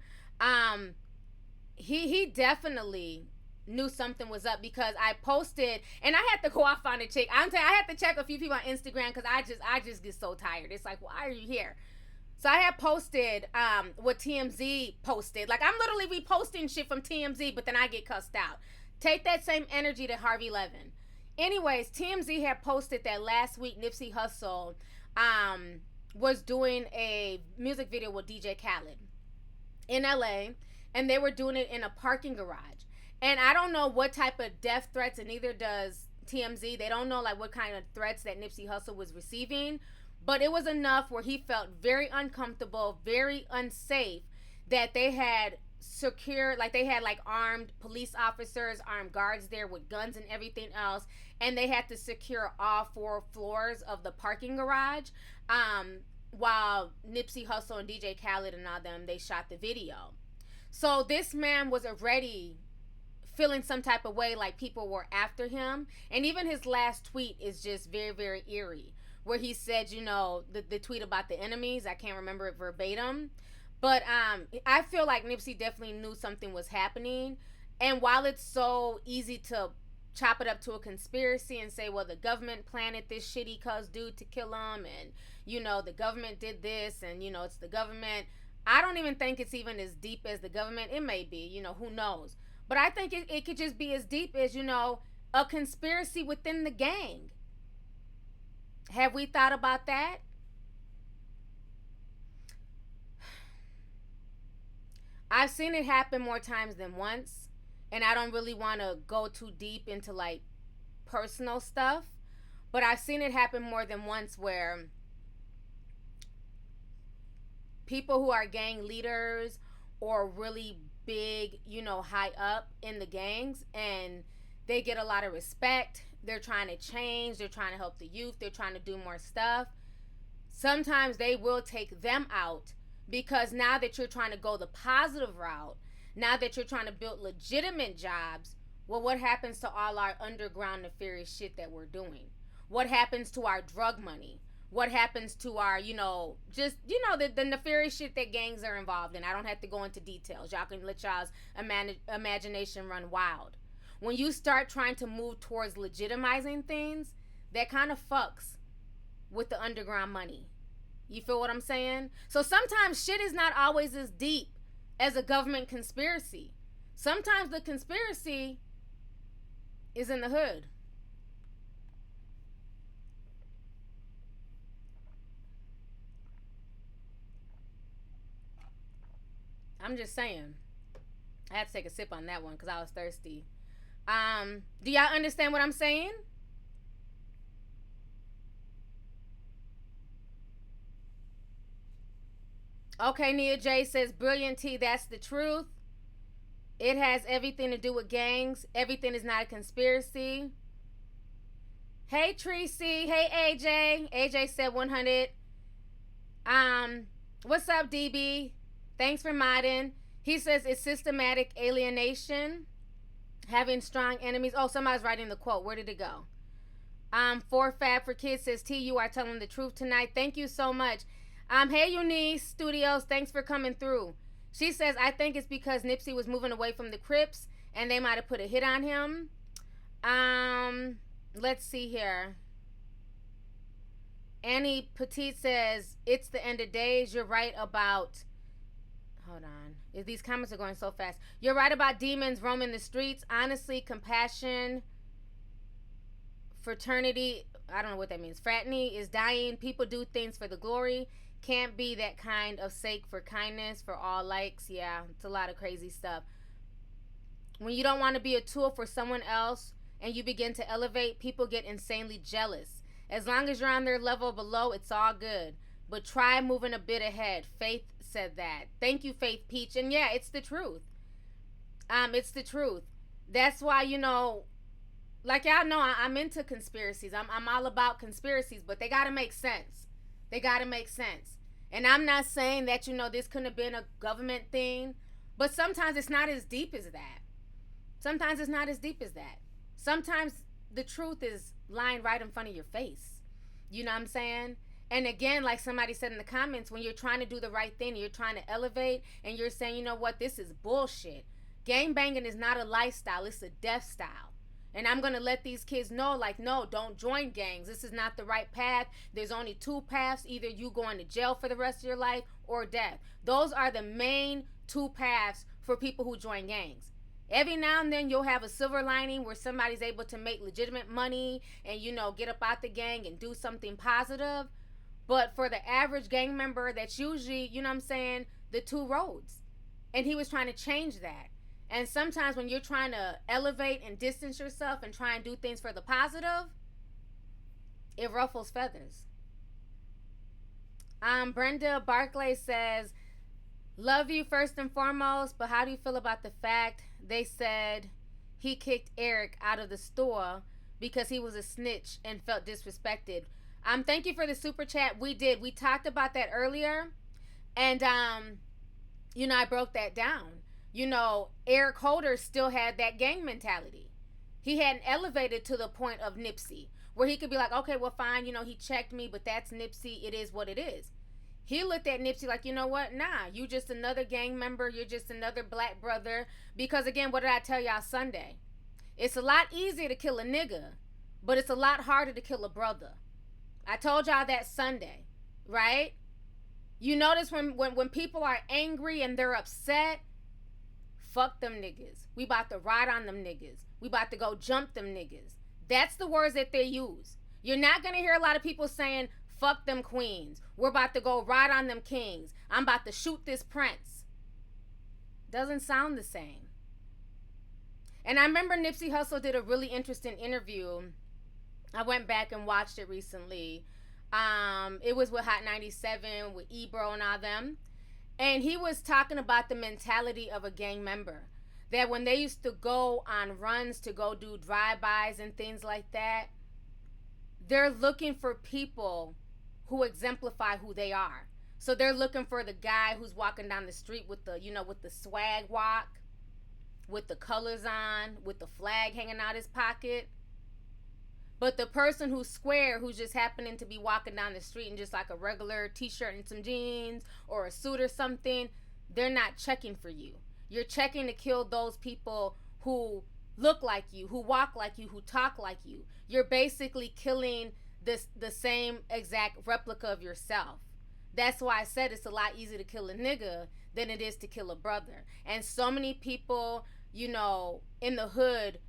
He definitely knew something was up because I posted, and I had to go off on a chick. I had to check a few people on Instagram because I just get so tired. It's like, why are you here? So I had posted what TMZ posted. Like, I'm literally reposting shit from TMZ, but then I get cussed out. Take that same energy to Harvey Levin. Anyways, TMZ had posted that last week Nipsey Hussle was doing a music video with DJ Khaled in LA, and they were doing it in a parking garage. And I don't know what type of death threats, and neither does TMZ. They don't know like what kind of threats that Nipsey Hussle was receiving, but it was enough where he felt very uncomfortable, very unsafe, that they had secure, like they had like armed police officers, armed guards there with guns and everything else, and they had to secure all 4 floors of the parking garage while Nipsey Hussle and DJ Khaled and all them, they shot the video. So this man was already feeling some type of way, like people were after him. And even his last tweet is just very, very eerie, where he said, you know, the tweet about the enemies, I can't remember it verbatim, but I feel like Nipsey definitely knew something was happening. And while it's so easy to chop it up to a conspiracy and say, well, the government planted this shitty cuz dude to kill him, and you know, the government did this, and you know, it's the government. I don't even think it's even as deep as the government. It may be, you know, who knows. But I think it could just be as deep as, you know, a conspiracy within the gang. Have we thought about that? I've seen it happen more times than once, and I don't really want to go too deep into like personal stuff, but I've seen it happen more than once where people who are gang leaders or really big, high up in the gangs, and they get a lot of respect. They're trying to change, they're trying to help the youth, they're trying to do more stuff. Sometimes they will take them out because now that you're trying to go the positive route, now that you're trying to build legitimate jobs, well, what happens to all our underground nefarious shit that we're doing? What happens to our drug money? What happens to our, the nefarious shit that gangs are involved in? I don't have to go into details. Y'all can let y'all's imagination run wild. When you start trying to move towards legitimizing things, that kind of fucks with the underground money. You feel what I'm saying? So sometimes shit is not always as deep as a government conspiracy. Sometimes the conspiracy is in the hood. I'm just saying. I had to take a sip on that one because I was thirsty. Do y'all understand what I'm saying? Okay, Nia J says, brilliant T, that's the truth. It has everything to do with gangs. Everything is not a conspiracy. Hey, Tracy. Hey, AJ. AJ said 100. What's up, DB? Thanks for modding. He says it's systematic alienation, having strong enemies. Oh, somebody's writing the quote. Where did it go? For Fab for Kids says, T, you are telling the truth tonight. Thank you so much. Hey, Eunice Studios, thanks for coming through. She says, I think it's because Nipsey was moving away from the Crips and they might have put a hit on him. Let's see here. Annie Petite says, it's the end of days. You're right about... Hold on. These comments are going so fast. You're right about demons roaming the streets. Honestly, compassion, fraternity, I don't know what that means. Fraternity is dying. People do things for the glory. Can't be that kind of sake for kindness, for all likes. Yeah, it's a lot of crazy stuff. When you don't want to be a tool for someone else and you begin to elevate, people get insanely jealous. As long as you're on their level below, it's all good. But try moving a bit ahead. Faith said that. Thank you, Faith Peach. And yeah, it's the truth. It's the truth. That's why, like y'all know, I'm into conspiracies. I'm all about conspiracies, but they gotta make sense. They gotta make sense. And I'm not saying that, this couldn't have been a government thing, but sometimes it's not as deep as that. Sometimes it's not as deep as that. Sometimes the truth is lying right in front of your face. You know what I'm saying? And again, like somebody said in the comments, when you're trying to do the right thing, you're trying to elevate, and you're saying, you know what, this is bullshit. Gang banging is not a lifestyle, it's a death style. And I'm going to let these kids know, like, no, don't join gangs. This is not the right path. There's only two paths. Either you going to jail for the rest of your life or death. Those are the main two paths for people who join gangs. Every now and then you'll have a silver lining where somebody's able to make legitimate money and, get up out the gang and do something positive. But for the average gang member, that's usually, the two roads. And he was trying to change that. And sometimes when you're trying to elevate and distance yourself and try and do things for the positive, it ruffles feathers. Brenda Barclay says, love you first and foremost, but how do you feel about the fact they said he kicked Eric out of the store because he was a snitch and felt disrespected? Thank you for the super chat. We did. We talked about that earlier. And, I broke that down. Eric Holder still had that gang mentality. He hadn't elevated to the point of Nipsey, where he could be like, okay, well, fine, he checked me, but that's Nipsey. It is what it is. He looked at Nipsey like, you know what? Nah, you just another gang member. You're just another black brother. Because, again, what did I tell y'all Sunday? It's a lot easier to kill a nigga, but it's a lot harder to kill a brother. I told y'all that Sunday, right? You notice when people are angry and they're upset, fuck them niggas. We about to ride on them niggas. We about to go jump them niggas. That's the words that they use. You're not going to hear a lot of people saying, fuck them queens. We're about to go ride on them kings. I'm about to shoot this prince. Doesn't sound the same. And I remember Nipsey Hussle did a really interesting interview. I went back and watched it recently. It was with Hot 97, with Ebro and all them. And he was talking about the mentality of a gang member. That when they used to go on runs to go do drive-bys and things like that, they're looking for people who exemplify who they are. So they're looking for the guy who's walking down the street with the, with the swag walk, with the colors on, with the flag hanging out his pocket. But the person who's square, who's just happening to be walking down the street in just like a regular t-shirt and some jeans or a suit or something, they're not checking for you. You're checking to kill those people who look like you, who walk like you, who talk like you. You're basically killing the same exact replica of yourself. That's why I said it's a lot easier to kill a nigga than it is to kill a brother. And so many people, in the hood,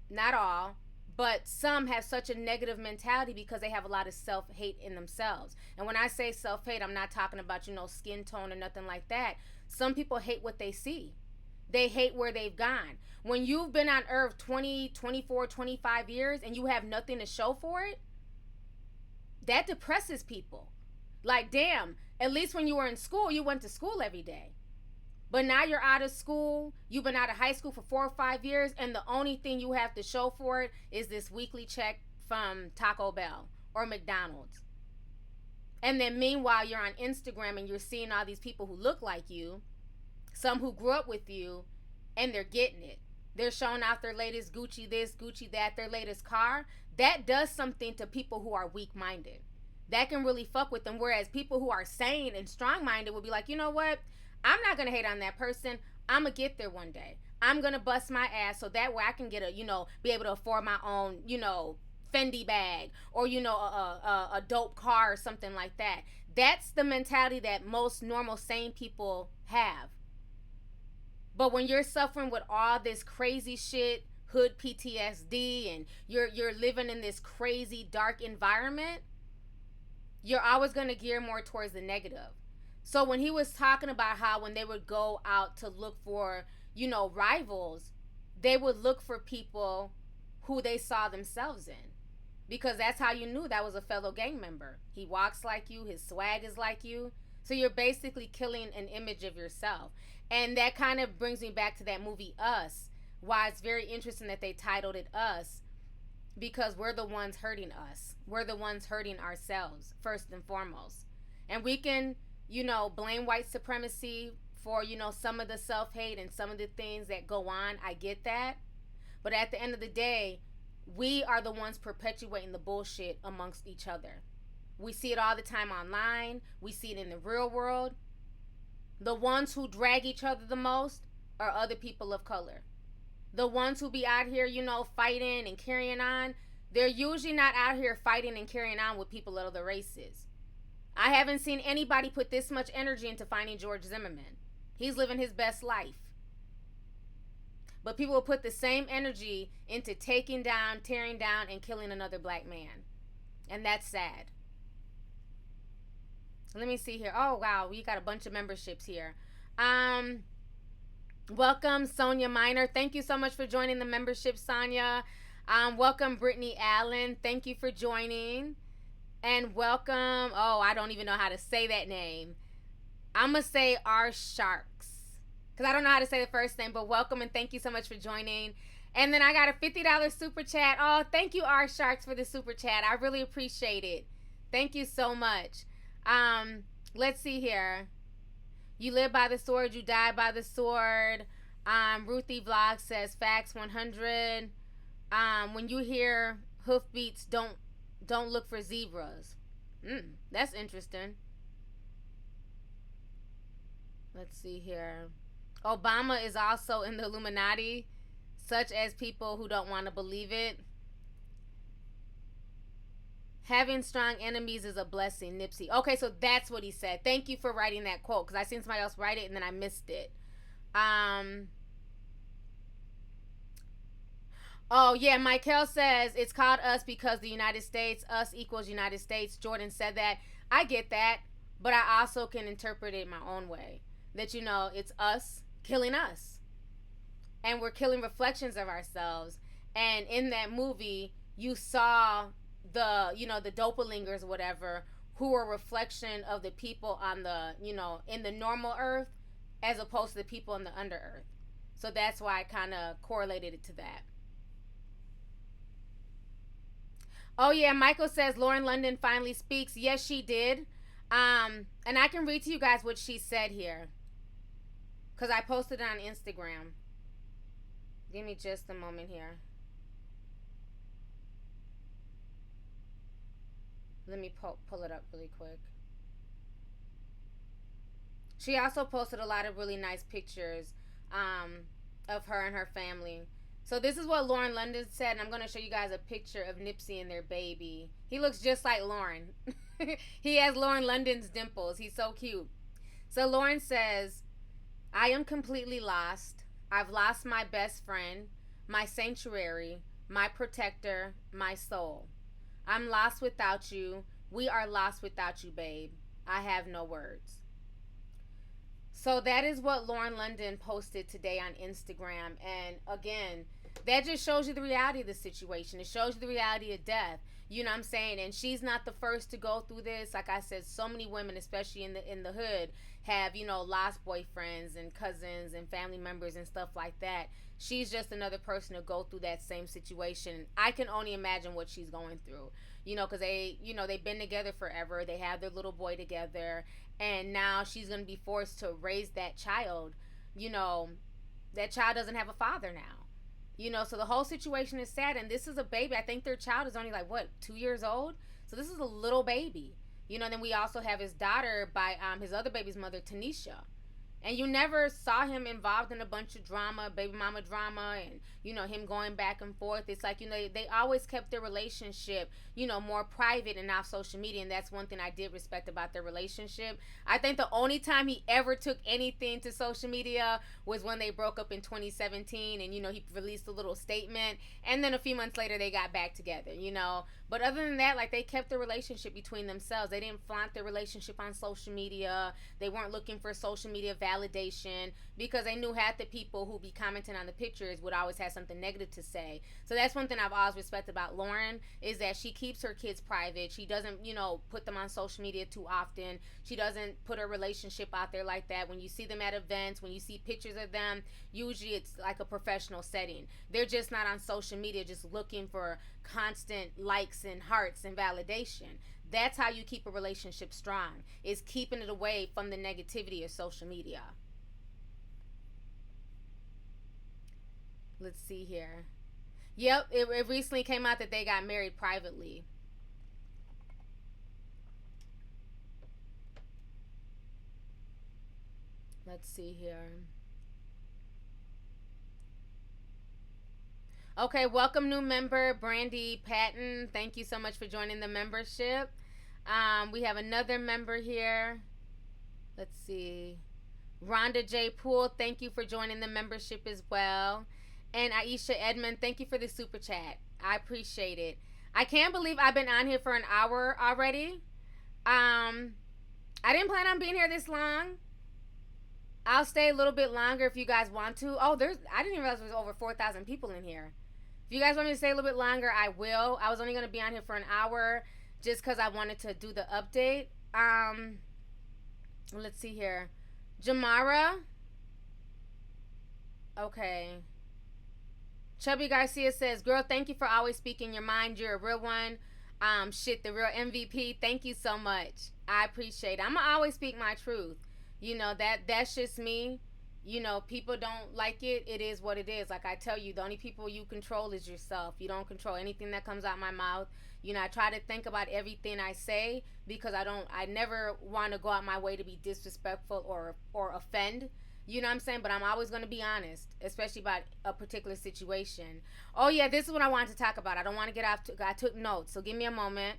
not all, but some have such a negative mentality because they have a lot of self-hate in themselves. And when I say self-hate, I'm not talking about, skin tone or nothing like that. Some people hate what they see. They hate where they've gone. When you've been on earth 20, 24, 25 years and you have nothing to show for it, that depresses people. Like, damn, at least when you were in school, you went to school every day. But now you're out of school, you've been out of high school for 4 or 5 years, and the only thing you have to show for it is this weekly check from Taco Bell or McDonald's. And then meanwhile, you're on Instagram and you're seeing all these people who look like you, some who grew up with you, and they're getting it. They're showing off their latest Gucci this, Gucci that, their latest car. That does something to people who are weak-minded. That can really fuck with them. Whereas people who are sane and strong-minded will be like, you know what? I'm not going to hate on that person. I'm going to get there one day. I'm going to bust my ass so that way I can get be able to afford my own, Fendi bag or, a dope car or something like that. That's the mentality that most normal, sane people have. But when you're suffering with all this crazy shit, hood PTSD, and you're living in this crazy, dark environment, you're always going to gear more towards the negative. So when he was talking about how when they would go out to look for, rivals, they would look for people who they saw themselves in. Because that's how you knew that was a fellow gang member. He walks like you, his swag is like you. So you're basically killing an image of yourself. And that kind of brings me back to that movie Us. Why it's very interesting that they titled it Us. Because we're the ones hurting us. We're the ones hurting ourselves, first and foremost. And we can, blame white supremacy for, some of the self-hate and some of the things that go on. I get that. But at the end of the day, we are the ones perpetuating the bullshit amongst each other. We see it all the time online. We see it in the real world. The ones who drag each other the most are other people of color. The ones who be out here, fighting and carrying on, they're usually not out here fighting and carrying on with people of other races. I haven't seen anybody put this much energy into finding George Zimmerman. He's living his best life. But people will put the same energy into taking down, tearing down, and killing another black man. And that's sad. Let me see here. Oh, wow. We got a bunch of memberships here. Welcome, Sonia Miner. Thank you so much for joining the membership, Sonia. Welcome, Brittany Allen. Thank you for joining. And welcome, I don't even know how to say that name. I'm going to say R Sharks, because I don't know how to say the first name, but welcome and thank you so much for joining. And then I got a $50 super chat. Oh, thank you, R Sharks, for the super chat. I really appreciate it. Thank you so much. Let's see here. You live by the sword, you die by the sword. Ruthie Vlog says facts 100. When you hear hoofbeats, don't look for zebras. That's interesting. Let's see here. Obama is also in the Illuminati, such as people who don't want to believe it. Having strong enemies is a blessing, Nipsey. Okay, so that's what he said. Thank you for writing that quote, because I seen somebody else write it and then I missed it. Oh, yeah, Michael says it's called Us because the United States, us equals United States. Jordan said that. I get that, but I also can interpret it my own way. That, it's us killing us. And we're killing reflections of ourselves. And in that movie, you saw the, the dopalingers, whatever, who are a reflection of the people on the, in the normal earth, as opposed to the people in the under earth. So that's why I kind of correlated it to that. Oh yeah, Michael says Lauren London finally speaks. Yes, she did. And I can read to you guys what she said here, because I posted it on Instagram. Give me just a moment here. Let me pull it up really quick. She also posted a lot of really nice pictures of her and her family. So this is what Lauren London said, and I'm going to show you guys a picture of Nipsey and their baby. He looks just like Lauren. He has Lauren London's dimples. He's so cute. So Lauren says, I am completely lost. I've lost my best friend, my sanctuary, my protector, my soul. I'm lost without you. We are lost without you, babe. I have no words. So that is what Lauren London posted today on Instagram. And again, that just shows you the reality of the situation. It shows you the reality of death. You know what I'm saying? And she's not the first to go through this. Like I said, so many women, especially in the hood, have, lost boyfriends and cousins and family members and stuff like that. She's just another person to go through that same situation. I can only imagine what she's going through. Because they've been together forever. They have their little boy together. And now she's going to be forced to raise that child. That child doesn't have a father now. So the whole situation is sad. And this is a baby. I think their child is only 2 years old? So this is a little baby. Then we also have his daughter by his other baby's mother, Tanisha. And you never saw him involved in a bunch of drama, baby mama drama, and, him going back and forth. It's like, they always kept their relationship, more private and off social media. And that's one thing I did respect about their relationship. I think the only time he ever took anything to social media was when they broke up in 2017. And, he released a little statement. And then a few months later, they got back together, But other than that, they kept the relationship between themselves. They didn't flaunt their relationship on social media. They weren't looking for social media validation, because they knew half the people who be commenting on the pictures would always have something negative to say. So that's one thing I've always respected about Lauren, is that she keeps her kids private. She doesn't, put them on social media too often. She doesn't put her relationship out there like that. When you see them at events, when you see pictures of them, usually it's like a professional setting. They're just not on social media just looking for constant likes and hearts and validation. That's how you keep a relationship strong, is keeping it away from the negativity of social media. Let's see here. Yep, it recently came out that they got married privately. Let's see here. Okay, welcome new member, Brandy Patton. Thank you so much for joining the membership. We have another member here. Let's see. Rhonda J. Poole, thank you for joining the membership as well. And Aisha Edmond, thank you for the super chat. I appreciate it. I can't believe I've been on here for an hour already. I didn't plan on being here this long. I'll stay a little bit longer if you guys want to. Oh, I didn't even realize there was over 4,000 people in here. If you guys want me to stay a little bit longer, I will. I was only going to be on here for an hour just because I wanted to do the update. Let's see here. Jamara. Okay. Chubby Garcia says, girl, thank you for always speaking your mind. You're a real one. The real MVP. Thank you so much. I appreciate it. I'm going to always speak my truth. That's just me. People don't like it. It is what it is. Like I tell you, the only people you control is yourself. You don't control anything that comes out my mouth. I try to think about everything I say, because I never want to go out my way to be disrespectful or offend. You know what I'm saying? But I'm always going to be honest, especially about a particular situation. Oh yeah, this is what I wanted to talk about. I don't want to get off. I took notes, so give me a moment.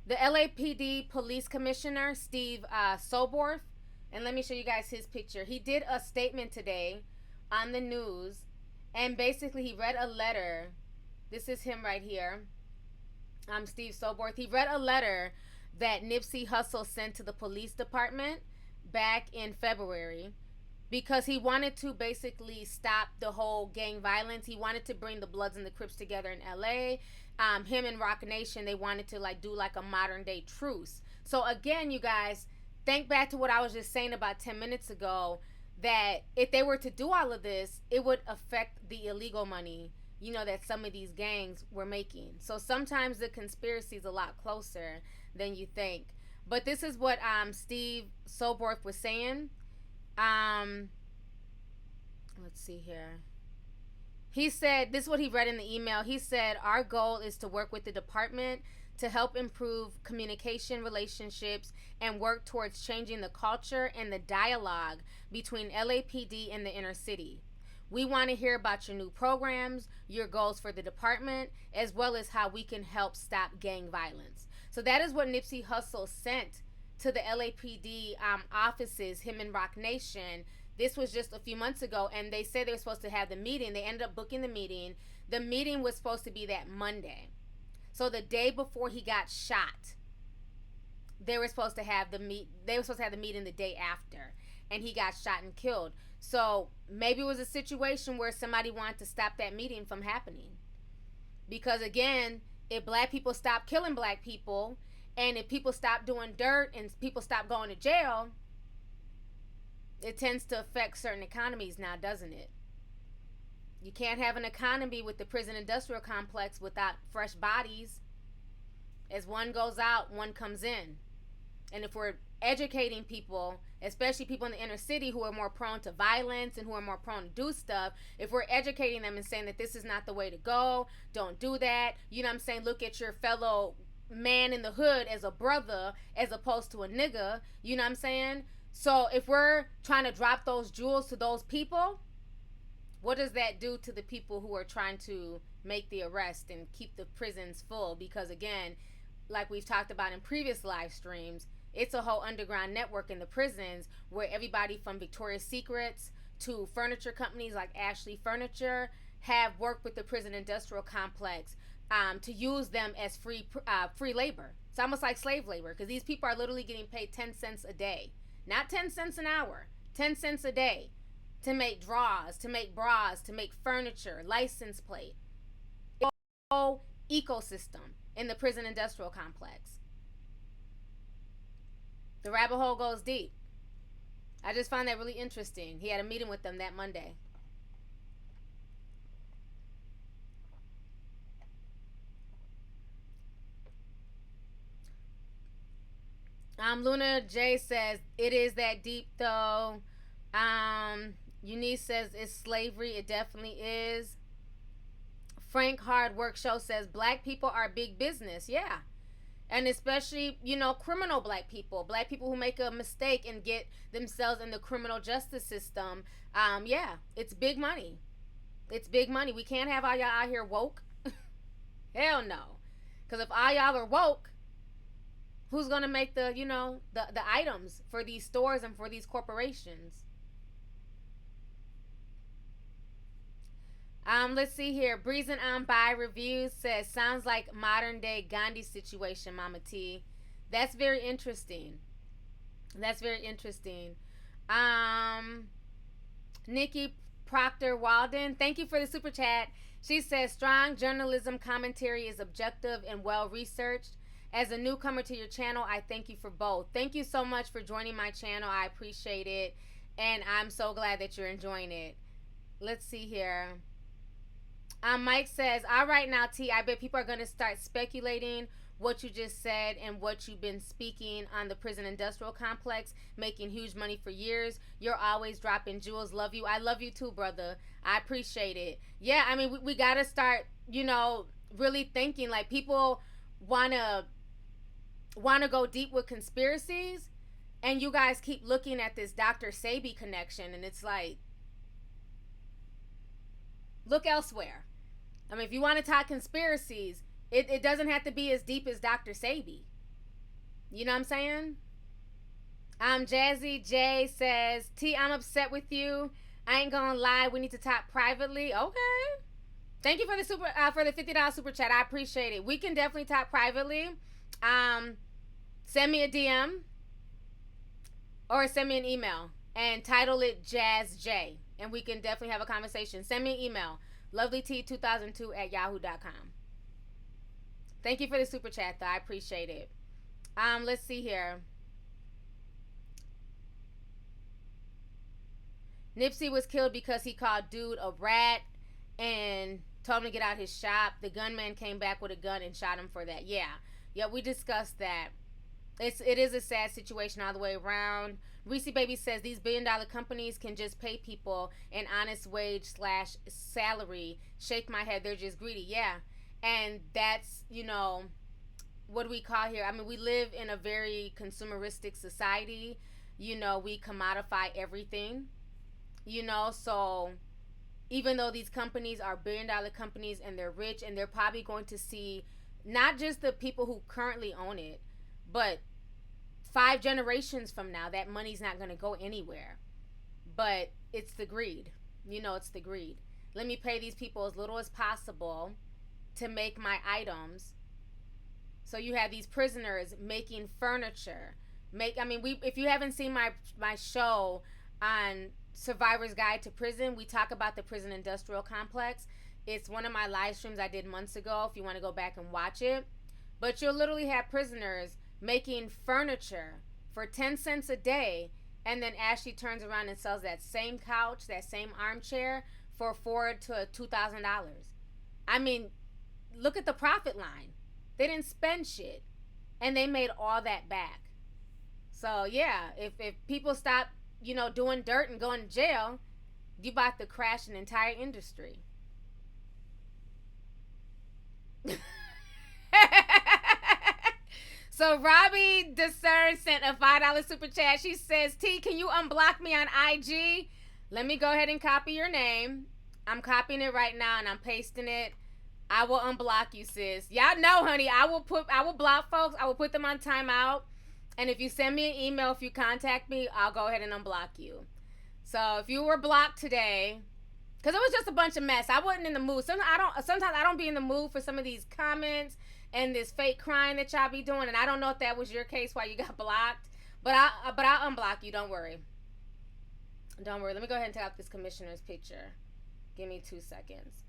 The LAPD police commissioner, Steve Soborth, and let me show you guys his picture. He did a statement today on the news, and basically he read a letter. This is him right here. Steve Soborth. He read a letter that Nipsey Hussle sent to the police department back in February, because he wanted to basically stop the whole gang violence. He wanted to bring the Bloods and the Crips together in LA. him and Rock Nation, they wanted to like do like a modern day truce. So again, you guys, think back to what I was just saying about 10 minutes ago, that if they were to do all of this, it would affect the illegal money, you know, that some of these gangs were making. So sometimes the conspiracy is a lot closer than you think. But this is what Steve Soborth was saying. Um, let's see here. He said, this is what he read in the email. He said, our goal is to work with the department to help improve communication relationships and work towards changing the culture and the dialogue between LAPD and the inner city. We want to hear about your new programs, your goals for the department, as well as how we can help stop gang violence. So that is what Nipsey Hussle sent to the LAPD offices, him and Rock Nation. This was just a few months ago, and they said they were supposed to have the meeting. They ended up booking the meeting. The meeting was supposed to be that Monday. So the day before he got shot, they were supposed to have the meeting the day after, and he got shot and killed. So maybe it was a situation where somebody wanted to stop that meeting from happening. Because again, if black people stop killing black people, and if people stop doing dirt and people stop going to jail, it tends to affect certain economies now, doesn't it? You can't have an economy with the prison industrial complex without fresh bodies. As one goes out, one comes in. And if we're educating people, especially people in the inner city who are more prone to violence and who are more prone to do stuff, if we're educating them and saying that this is not the way to go, don't do that, you know what I'm saying, look at your fellow man in the hood as a brother as opposed to a nigga, you know what I'm saying? So if we're trying to drop those jewels to those people, what does that do to the people who are trying to make the arrest and keep the prisons full? Because again, like we've talked about in previous live streams, it's a whole underground network in the prisons where everybody from Victoria's Secrets to furniture companies like Ashley Furniture have worked with the prison industrial complex to use them as free labor. It's almost like slave labor, because these people are literally getting paid 10 cents a day. Not 10 cents an hour, 10 cents a day to make drawers, to make bras, to make furniture, license plate. It's a whole ecosystem in the prison industrial complex. The rabbit hole goes deep. I just found that really interesting. He had a meeting with them that Monday. Luna J says, it is that deep though. Eunice says, it's slavery. It definitely is. Frank Hard Work Show says, black people are big business. Yeah. And especially, you know, criminal black people who make a mistake and get themselves in the criminal justice system. Yeah, it's big money. It's big money. We can't have all y'all out here woke. Hell no. Because if all y'all are woke, who's going to make the, you know, the items for these stores and for these corporations? Let's see here. Breezing on by Reviews says, sounds like modern day Gandhi situation, Mama T. That's very interesting. That's very interesting. Nikki Proctor Walden, thank you for the super chat. She says, strong journalism commentary is objective and well researched. As a newcomer to your channel, I thank you for both. Thank you so much for joining my channel. I appreciate it. And I'm so glad that you're enjoying it. Let's see here. Mike says, all right now, T, I bet people are going to start speculating what you just said and what you've been speaking on the prison industrial complex, making huge money for years. You're always dropping jewels. Love you. I love you too, brother. I appreciate it. Yeah, I mean, we got to start, you know, really thinking. Like, people want to go deep with conspiracies, and you guys keep looking at this Dr. Sebi connection, and it's like, look elsewhere. I mean, if you want to talk conspiracies, it doesn't have to be as deep as Dr. Sebi. You know what I'm saying? Jazzy J says, T, I'm upset with you. I ain't gonna lie. We need to talk privately. Okay. Thank you for the for the $50 super chat. I appreciate it. We can definitely talk privately. Send me a DM or send me an email and title it Jazz J, and we can definitely have a conversation. Send me an email, lovelyt2002@yahoo.com. Thank you for the super chat, though. I appreciate it. Let's see here. Nipsey was killed because he called dude a rat and told him to get out his shop. The gunman came back with a gun and shot him for that. Yeah. Yeah, we discussed that. It is a sad situation all the way around. Reese Baby says these $1 billion companies can just pay people an honest wage / salary. Shake my head, they're just greedy. Yeah. And that's, what do we call here? I mean, we live in a very consumeristic society. We commodify everything. So even though these companies are $1 billion companies and they're rich and they're probably going to see not just the people who currently own it, but 5 generations from now, that money's not going to go anywhere. But it's the greed. It's the greed. Let me pay these people as little as possible to make my items. So you have these prisoners making furniture. If you haven't seen my show on Survivor's Guide to Prison, we talk about the prison industrial complex. It's one of my live streams I did months ago if you want to go back and watch it. But you'll literally have prisoners making furniture for 10 cents a day, and then Ashley turns around and sells that same couch, that same armchair for $4,000 to $2,000. I mean, look at the profit line. They didn't spend shit, and they made all that back. So yeah, if people stop, doing dirt and going to jail, you about to crash an entire industry. So Robbie Discern sent a $5 super chat. She says, T, can you unblock me on IG? Let me go ahead and copy your name. I'm copying it right now and I'm pasting it. I will unblock you, sis. Y'all know, honey, I will block folks. I will put them on timeout. And if you send me an email, if you contact me, I'll go ahead and unblock you. So if you were blocked today, because it was just a bunch of mess. I wasn't in the mood. Sometimes I don't be in the mood for some of these comments and this fake crying that y'all be doing. And I don't know if that was your case why you got blocked. But I'll unblock you. Don't worry. Don't worry. Let me go ahead and take out this commissioner's picture. Give me 2 seconds.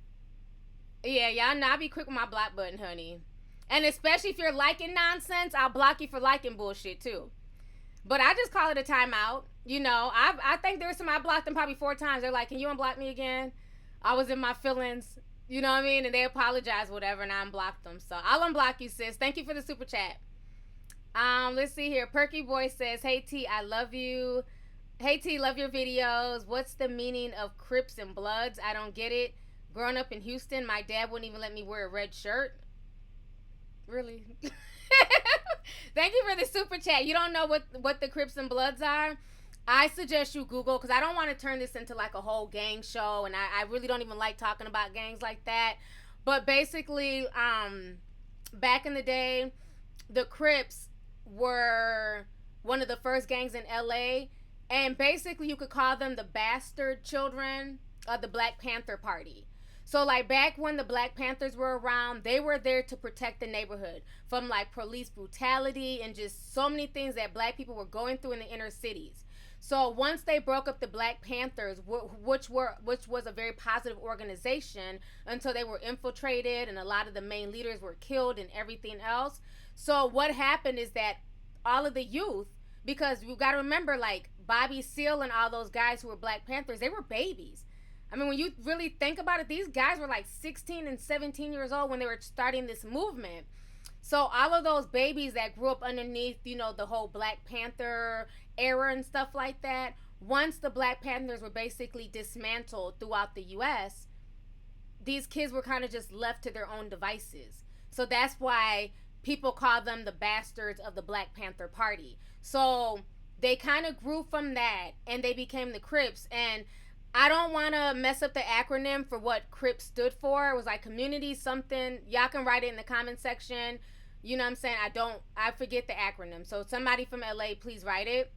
Yeah, y'all know I be quick with my block button, honey. And especially if you're liking nonsense, I'll block you for liking bullshit too. But I just call it a timeout. I think there was some I blocked them probably 4 times. They're like, can you unblock me again? I was in my feelings. You know what I mean? And they apologize, whatever, and I unblocked them. So I'll unblock you, sis. Thank you for the super chat. Let's see here. Perky Boy says, hey T, I love you. Hey T, love your videos. What's the meaning of Crips and Bloods? I don't get it. Growing up in Houston, my dad wouldn't even let me wear a red shirt. Really? Thank you for the super chat. You don't know what the Crips and Bloods are? I suggest you Google, because I don't want to turn this into like a whole gang show, and I really don't even like talking about gangs like that. But basically, back in the day, the Crips were one of the first gangs in LA, and basically you could call them the bastard children of the Black Panther Party. So like back when the Black Panthers were around, they were there to protect the neighborhood from like police brutality and just so many things that black people were going through in the inner cities. So once they broke up the Black Panthers, which was a very positive organization, until they were infiltrated and a lot of the main leaders were killed and everything else. So what happened is that all of the youth, because you got to remember, like Bobby Seale and all those guys who were Black Panthers, they were babies. I mean, when you really think about it, these guys were like 16 and 17 years old when they were starting this movement. So all of those babies that grew up underneath, the whole Black Panther era and stuff like that, once the Black Panthers were basically dismantled throughout the U.S., these kids were kind of just left to their own devices. So that's why people call them the bastards of the Black Panther Party. So they kind of grew from that, and they became the Crips. And I don't want to mess up the acronym for what Crips stood for. It was like community something. Y'all can write it in the comment section. You know what I'm saying? I forget the acronym. So somebody from LA, please write it.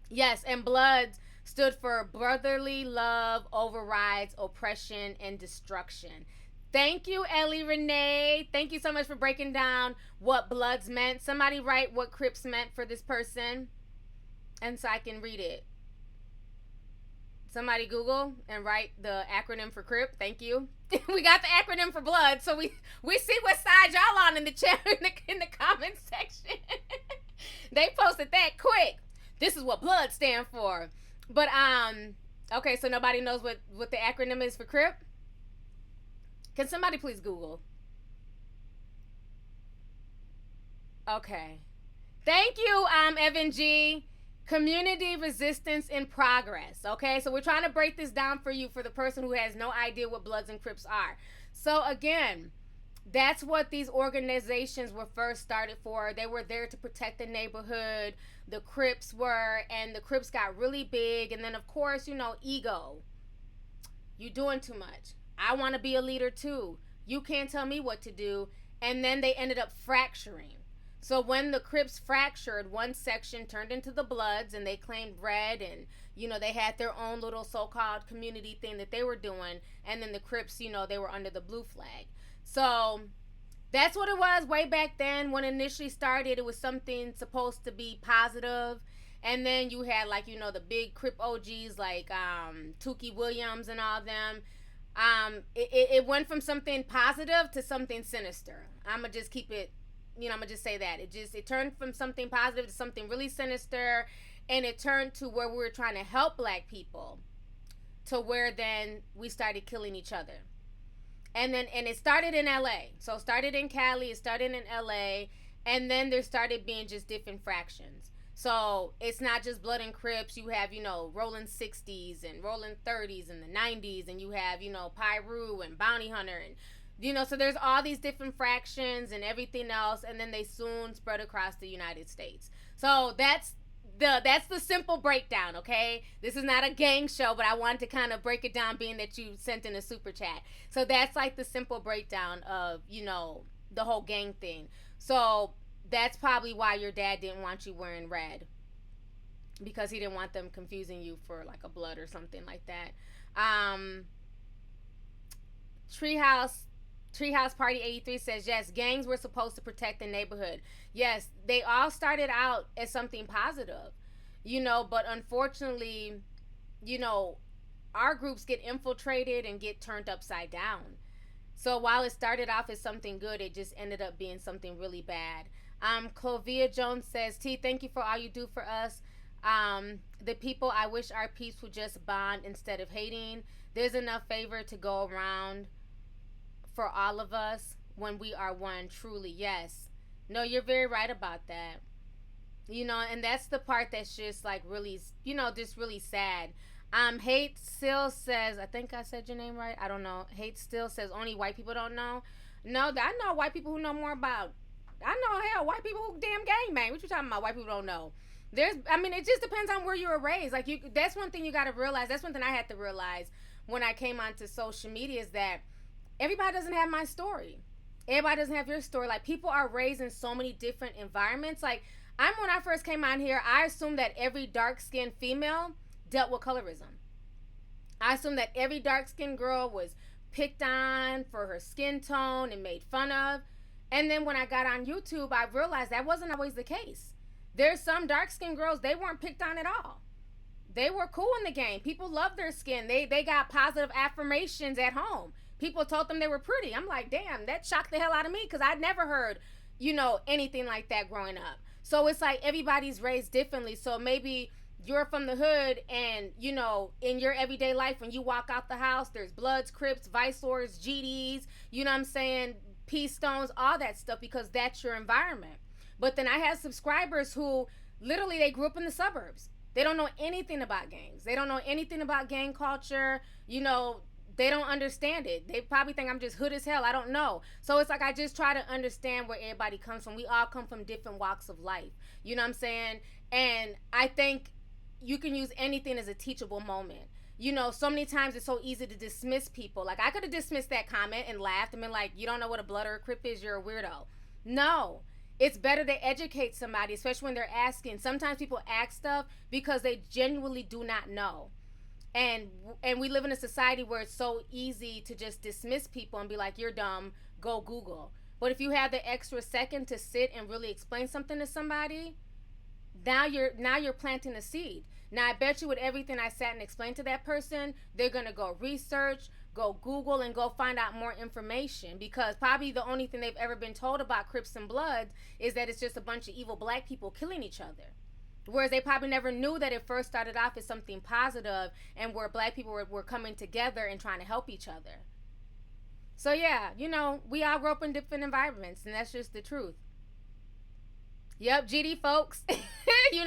Yes, and Bloods stood for brotherly love overrides oppression and destruction. Thank you, Ellie Renee. Thank you so much for breaking down what Bloods meant. Somebody write what Crips meant for this person, and so I can read it. Somebody Google and write the acronym for Crip. Thank you. We got the acronym for blood, so we see what side y'all on in the chat in the comment section. They posted that quick. This is what blood stand for. But okay, so nobody knows what the acronym is for Crip. Can somebody please Google? Okay. Thank you, Evan G. Community resistance in progress. Okay, so we're trying to break this down for you, for the person who has no idea what Bloods and Crips are. So again, that's what these organizations were first started for. They were there to protect the neighborhood. The Crips were, and the Crips got really big. And then of course, ego. You doing too much. I want to be a leader too. You can't tell me what to do. And then they ended up fracturing. So when the Crips fractured, one section turned into the Bloods, and they claimed red, and they had their own little so-called community thing that they were doing. And then the Crips, they were under the blue flag. So that's what it was way back then. When it initially started, it was something supposed to be positive. And then you had the big Crip OGs like Tukey Williams and all them. It went from something positive to something sinister. I'm gonna just keep it, I'm gonna just say that it turned from something positive to something really sinister, and it turned to where we were trying to help black people, to where then we started killing each other. And it started in LA. So it started in Cali, it started in LA, and then there started being just different fractions. So it's not just Blood and Crips. You have, Rolling 60s and Rolling 30s and the 90s, and you have, Pyru and Bounty Hunter, and so there's all these different fractions and everything else, and then they soon spread across the United States. So that's the simple breakdown, okay? This is not a gang show, but I wanted to kind of break it down, being that you sent in a super chat. So that's like the simple breakdown of, the whole gang thing. So that's probably why your dad didn't want you wearing red, because he didn't want them confusing you for like a blood or something like that. Treehouse Party 83 says, yes, gangs were supposed to protect the neighborhood. Yes, they all started out as something positive, but unfortunately, our groups get infiltrated and get turned upside down. So while it started off as something good, it just ended up being something really bad. Clovia Jones says, T, thank you for all you do for us. The people, I wish our peeps would just bond instead of hating. There's enough favor to go around for all of us when we are one, truly. Yes. No, you're very right about that. And that's the part that's just like really, just really sad. Hate Still says, I think I said your name right. I don't know. Hate Still says only white people don't know. No, I know white people who know more about. I know, hell, white people who damn gang bang. What you talking about? White people don't know. It just depends on where you were raised. Like, that's one thing you got to realize. That's one thing I had to realize when I came onto social media, is that everybody doesn't have my story. Everybody doesn't have your story. Like, people are raised in so many different environments. Like, when I first came on here, I assumed that every dark-skinned female dealt with colorism. I assumed that every dark-skinned girl was picked on for her skin tone and made fun of. And then when I got on YouTube, I realized that wasn't always the case. There's some dark-skinned girls, they weren't picked on at all. They were cool in the game. People loved their skin. They got positive affirmations at home. People told them they were pretty. I'm like, damn, that shocked the hell out of me, because I'd never heard, anything like that growing up. So it's like everybody's raised differently. So maybe you're from the hood, and, in your everyday life, when you walk out the house, there's Bloods, Crips, Vice Lords, GDs, Peace Stones, all that stuff, because that's your environment. But then I have subscribers who literally, they grew up in the suburbs. They don't know anything about gangs. They don't know anything about gang culture. They don't understand it. They probably think I'm just hood as hell. I don't know. So it's like, I just try to understand where everybody comes from. We all come from different walks of life. You know what I'm saying? And I think you can use anything as a teachable moment. So many times it's so easy to dismiss people. Like, I could have dismissed that comment and laughed and been like, you don't know what a blood or a Crip is, you're a weirdo. No. It's better to educate somebody, especially when they're asking. Sometimes people ask stuff because they genuinely do not know. And we live in a society where it's so easy to just dismiss people and be like, you're dumb, go Google. But if you have the extra second to sit and really explain something to somebody, Now you're planting a seed. Now I bet you with everything I sat and explained to that person, they're gonna go research, go Google, and go find out more information, because probably the only thing they've ever been told about Crips and Bloods is that it's just a bunch of evil black people killing each other. Whereas they probably never knew that it first started off as something positive, and where black people were coming together and trying to help each other. So yeah, we all grew up in different environments, and that's just the truth. Yep, GD folks.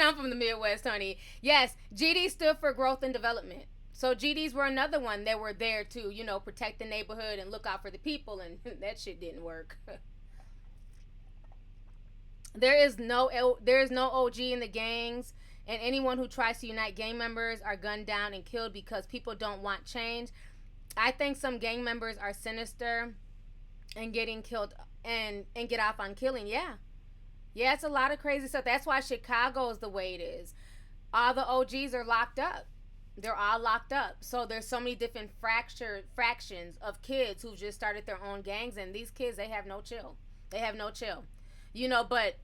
I'm from the Midwest, honey. Yes, GD stood for growth and development. So GDs were another one that were there to, protect the neighborhood and look out for the people, and that shit didn't work. There is no OG in the gangs, and anyone who tries to unite gang members are gunned down and killed because people don't want change. I think some gang members are sinister and getting killed and get off on killing. Yeah. Yeah, it's a lot of crazy stuff. That's why Chicago is the way it is. All the OGs are locked up. They're all locked up. So there's so many different fractions of kids who just started their own gangs, and these kids, they have no chill. They have no chill. But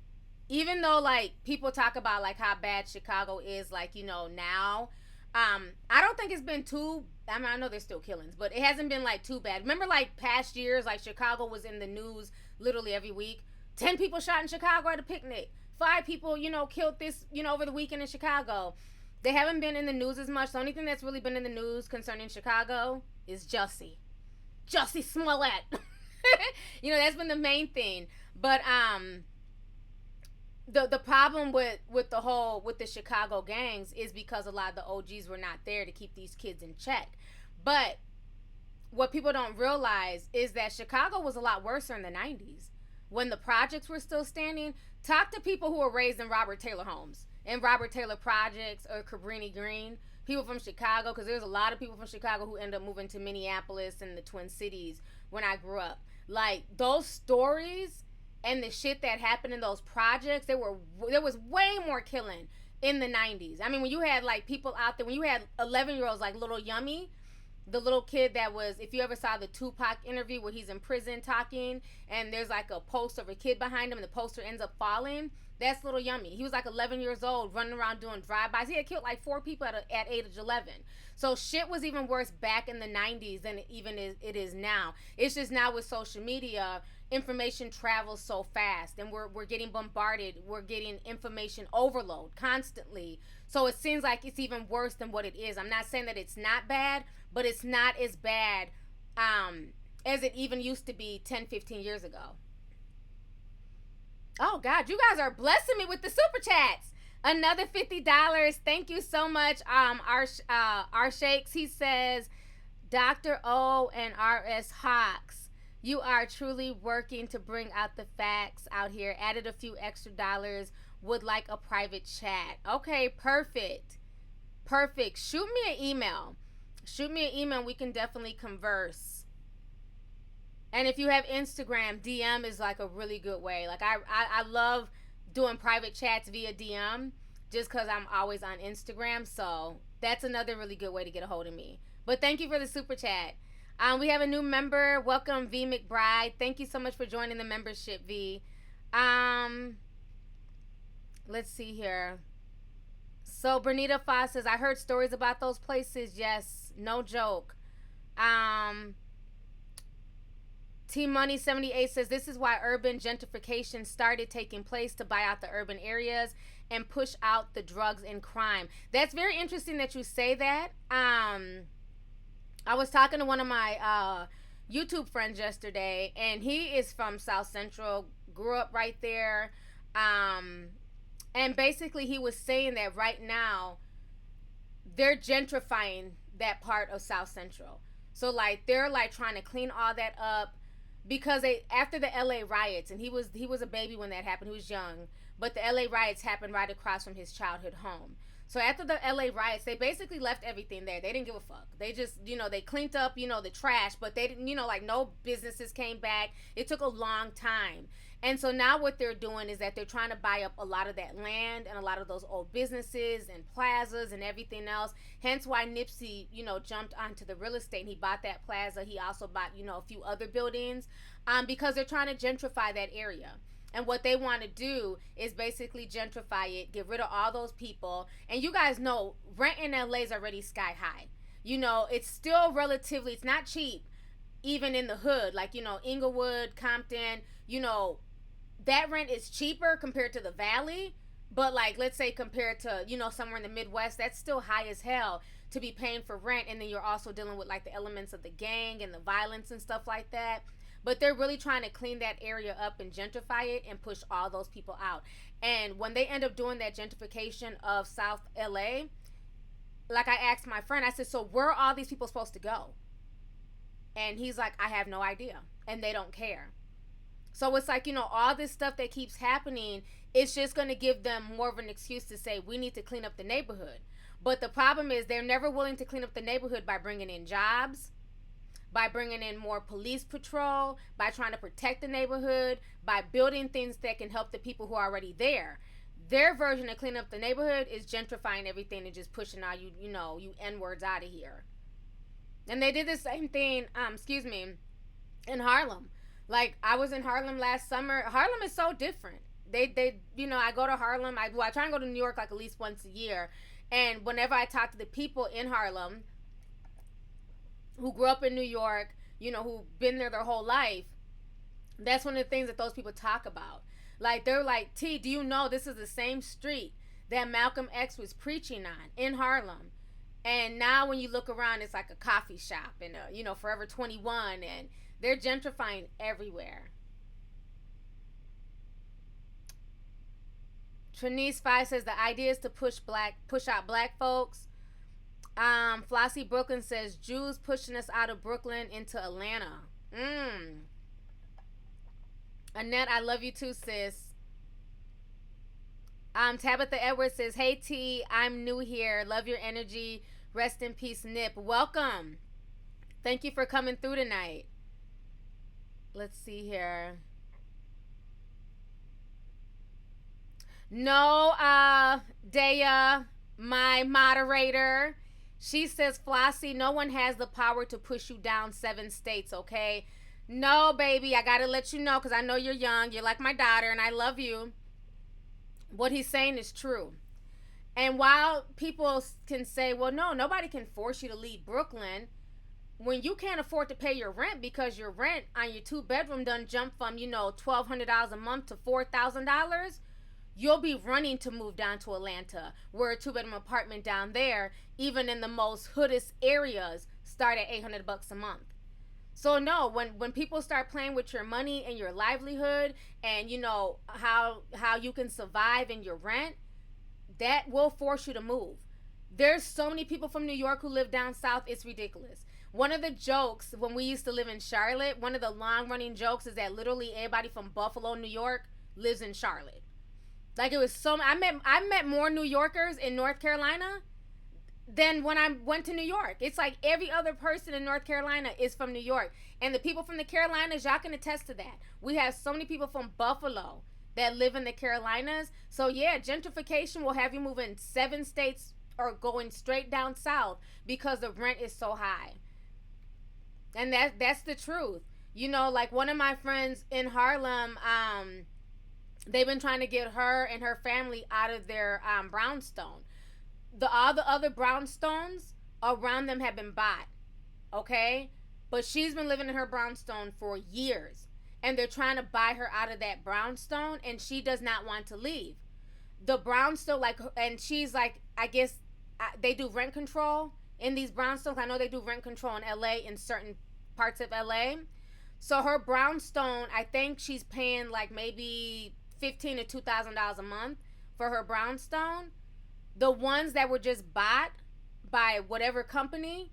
even though, like, people talk about, like, how bad Chicago is, like, now, I don't think it's been too, I know there's still killings, but it hasn't been, like, too bad. Remember, like, past years, like, Chicago was in the news literally every week. 10 people shot in Chicago at a picnic. 5 people, killed this, over the weekend in Chicago. They haven't been in the news as much. The only thing that's really been in the news concerning Chicago is Jussie Smollett. That's been the main thing. But the problem with the Chicago gangs is because a lot of the OGs were not there to keep these kids in check. But what people don't realize is that Chicago was a lot worse in the 90s. When the projects were still standing, talk to people who were raised in Robert Taylor homes and Robert Taylor projects or Cabrini Green. People from Chicago, because there's a lot of people from Chicago who end up moving to Minneapolis and the Twin Cities when I grew up. Like, those stories and the shit that happened in those projects, there was way more killing in the 90s. I mean, when you had, like, people out there, when you had 11-year-olds like Little Yummy, the little kid that was, if you ever saw the Tupac interview where he's in prison talking and there's like a poster of a kid behind him and the poster ends up falling, that's Little Yummy. He was like 11 years old running around doing drive-bys. He had killed like 4 people at age 11. So shit was even worse back in the 90s than it is now. It's just now with social media, information travels so fast and we're getting bombarded. We're getting information overload constantly. So it seems like it's even worse than what it is. I'm not saying that it's not bad, but it's not as bad as it even used to be 10, 15 years ago. Oh, God, you guys are blessing me with the super chats. Another $50. Thank you so much. Our Shakes, he says, Dr. O and R.S. Hawks, you are truly working to bring out the facts out here. Added a few extra dollars. Would like a private chat. Okay, perfect. Shoot me an email. We can definitely converse. And if you have Instagram, DM is like a really good way. Like I love doing private chats via DM just because I'm always on Instagram. So that's another really good way to get a hold of me. But thank you for the super chat. We have a new member. Welcome, V McBride. Thank you so much for joining the membership, V. Let's see here. So Bernita Foss says, I heard stories about those places. Yes, no joke. T Money 78 says, this is why urban gentrification started taking place, to buy out the urban areas and push out the drugs and crime. That's very interesting that you say that. I was talking to one of my YouTube friends yesterday, and he is from South Central, grew up right there. And basically he was saying that right now they're gentrifying that part of South Central. So like they're like trying to clean all that up, because after the LA riots, and he was a baby when that happened, he was young, but the LA riots happened right across from his childhood home. So after the LA riots, they basically left everything there. They didn't give a fuck. They just, they cleaned up, the trash, but they didn't, like no businesses came back. It took a long time. And so now what they're doing is that they're trying to buy up a lot of that land and a lot of those old businesses and plazas and everything else. Hence why Nipsey, jumped onto the real estate and he bought that plaza. He also bought, a few other buildings because they're trying to gentrify that area. And what they want to do is basically gentrify it, get rid of all those people. And you guys know rent in LA is already sky high. You know, it's still relatively, it's not cheap, even in the hood. Like, you know, Inglewood, Compton, you know, that rent is cheaper compared to the Valley. But, like, let's say compared to, you know, somewhere in the Midwest, that's still high as hell to be paying for rent. And then you're also dealing with, like, the elements of the gang and the violence and stuff like that. But they're really trying to clean that area up and gentrify it and push all those people out. And when they end up doing that gentrification of South LA, like I asked my friend, I said, so where are all these people supposed to go? And he's like, I have no idea. And they don't care. So it's like, you know, all this stuff that keeps happening, it's just going to give them more of an excuse to say, we need to clean up the neighborhood. But the problem is they're never willing to clean up the neighborhood by bringing in jobs, by bringing in more police patrol, by trying to protect the neighborhood, by building things that can help the people who are already there. Their version of cleaning up the neighborhood is gentrifying everything and just pushing all you N-words out of here. And they did the same thing, in Harlem. Like, I was in Harlem last summer. Harlem is so different. They I go to Harlem. I try and go to New York like at least once a year. And whenever I talk to the people in Harlem who grew up in New York, you know, who've been there their whole life, that's one of the things that those people talk about. Like, they're like, T, do you know this is the same street that Malcolm X was preaching on in Harlem? And now when you look around, it's like a coffee shop and, Forever 21, and they're gentrifying everywhere. Trinice 5 says the idea is to push out black folks. Flossie Brooklyn says Jews pushing us out of Brooklyn into Atlanta. Annette, I love you too, sis. Tabitha Edwards says, hey T, I'm new here. Love your energy. Rest in peace, Nip. Welcome. Thank you for coming through tonight. Let's see here. No, Daya, my moderator, she says, Flossie, no one has the power to push you down 7 states, okay? No, baby, I gotta let you know because I know you're young. You're like my daughter and I love you. What he's saying is true. And while people can say, well, no, nobody can force you to leave Brooklyn, when you can't afford to pay your rent because your rent on your 2-bedroom done jump from, $1,200 a month to $4,000, you'll be running to move down to Atlanta, where a 2-bedroom apartment down there, even in the most hoodest areas, start at $800 a month. So no, when people start playing with your money and your livelihood and how you can survive in your rent, that will force you to move. There's so many people from New York who live down south, it's ridiculous. One of the jokes when we used to live in Charlotte, one of the long running jokes is that literally everybody from Buffalo, New York lives in Charlotte. Like, it was so, I met more New Yorkers in North Carolina than when I went to New York. It's like every other person in North Carolina is from New York. And the people from the Carolinas, y'all can attest to that. We have so many people from Buffalo that live in the Carolinas. So yeah, gentrification will have you moving 7 states or going straight down south because the rent is so high. And that's the truth. Like one of my friends in Harlem, they've been trying to get her and her family out of their brownstone. All the other brownstones around them have been bought, okay? But she's been living in her brownstone for years, and they're trying to buy her out of that brownstone, and she does not want to leave. The brownstone, and she's like, I guess they do rent control in these brownstones. I know they do rent control in LA, in certain parts of LA. So her brownstone, I think she's paying like maybe $1,500 to $2,000 a month for her brownstone. The ones that were just bought by whatever company,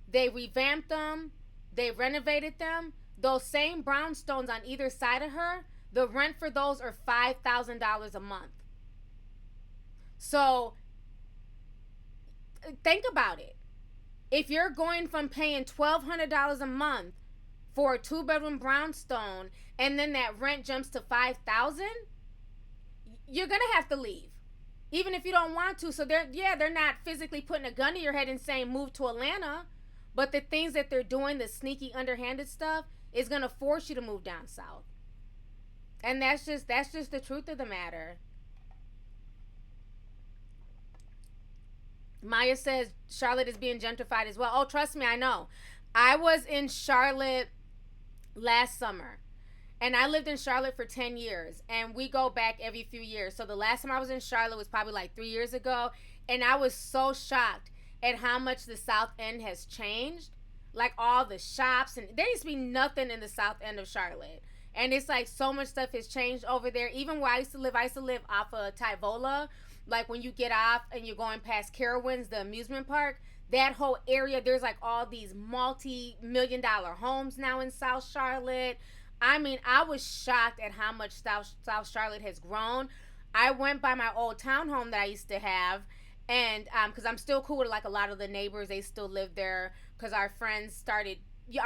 they revamped them, they renovated them. Those same brownstones on either side of her, the rent for those are $5,000 a month. So think about it. If you're going from paying $1,200 a month for a 2-bedroom brownstone and then that rent jumps to $5,000, you're gonna have to leave, even if you don't want to. So they're not physically putting a gun to your head and saying move to Atlanta, but the things that they're doing, the sneaky underhanded stuff, is gonna force you to move down south. And that's just the truth of the matter. Maya says Charlotte is being gentrified as well. Oh, trust me, I know. I was in Charlotte last summer. And I lived in Charlotte for 10 years. And we go back every few years. So the last time I was in Charlotte was probably like 3 years ago. And I was so shocked at how much the South End has changed. Like all the shops. And there used to be nothing in the South End of Charlotte. And it's like so much stuff has changed over there. Even where I used to live off of Tyvola. Like when you get off and you're going past Carowinds, the amusement park, that whole area, there's like all these multi-million-dollar homes now in South Charlotte. I mean, I was shocked at how much South Charlotte has grown. I went by my old townhome that I used to have, and because I'm still cool with like a lot of the neighbors, they still live there because our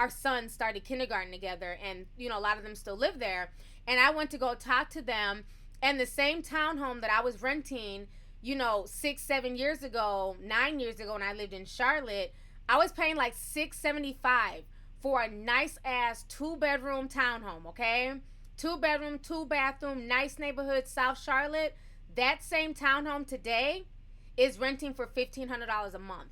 sons started kindergarten together, and a lot of them still live there. And I went to go talk to them, and the same townhome that I was renting, 6, 7 years ago, 9 years ago when I lived in Charlotte, I was paying like $675 for a nice ass 2-bedroom townhome, okay? 2 bedroom, 2 bathroom, nice neighborhood, South Charlotte. That same townhome today is renting for $1,500 a month.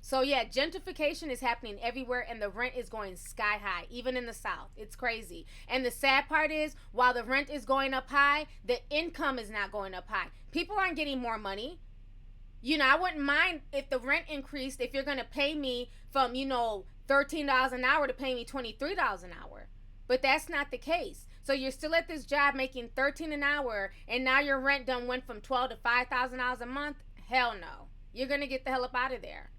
So yeah, gentrification is happening everywhere, and the rent is going sky high, even in the South. It's crazy. And the sad part is, while the rent is going up high, the income is not going up high. People aren't getting more money. I wouldn't mind if the rent increased, if you're going to pay me from, $13 an hour to pay me $23 an hour. But that's not the case. So you're still at this job making $13 an hour, and now your rent done went from $12 to $5,000 a month? Hell no. You're going to get the hell up out of there.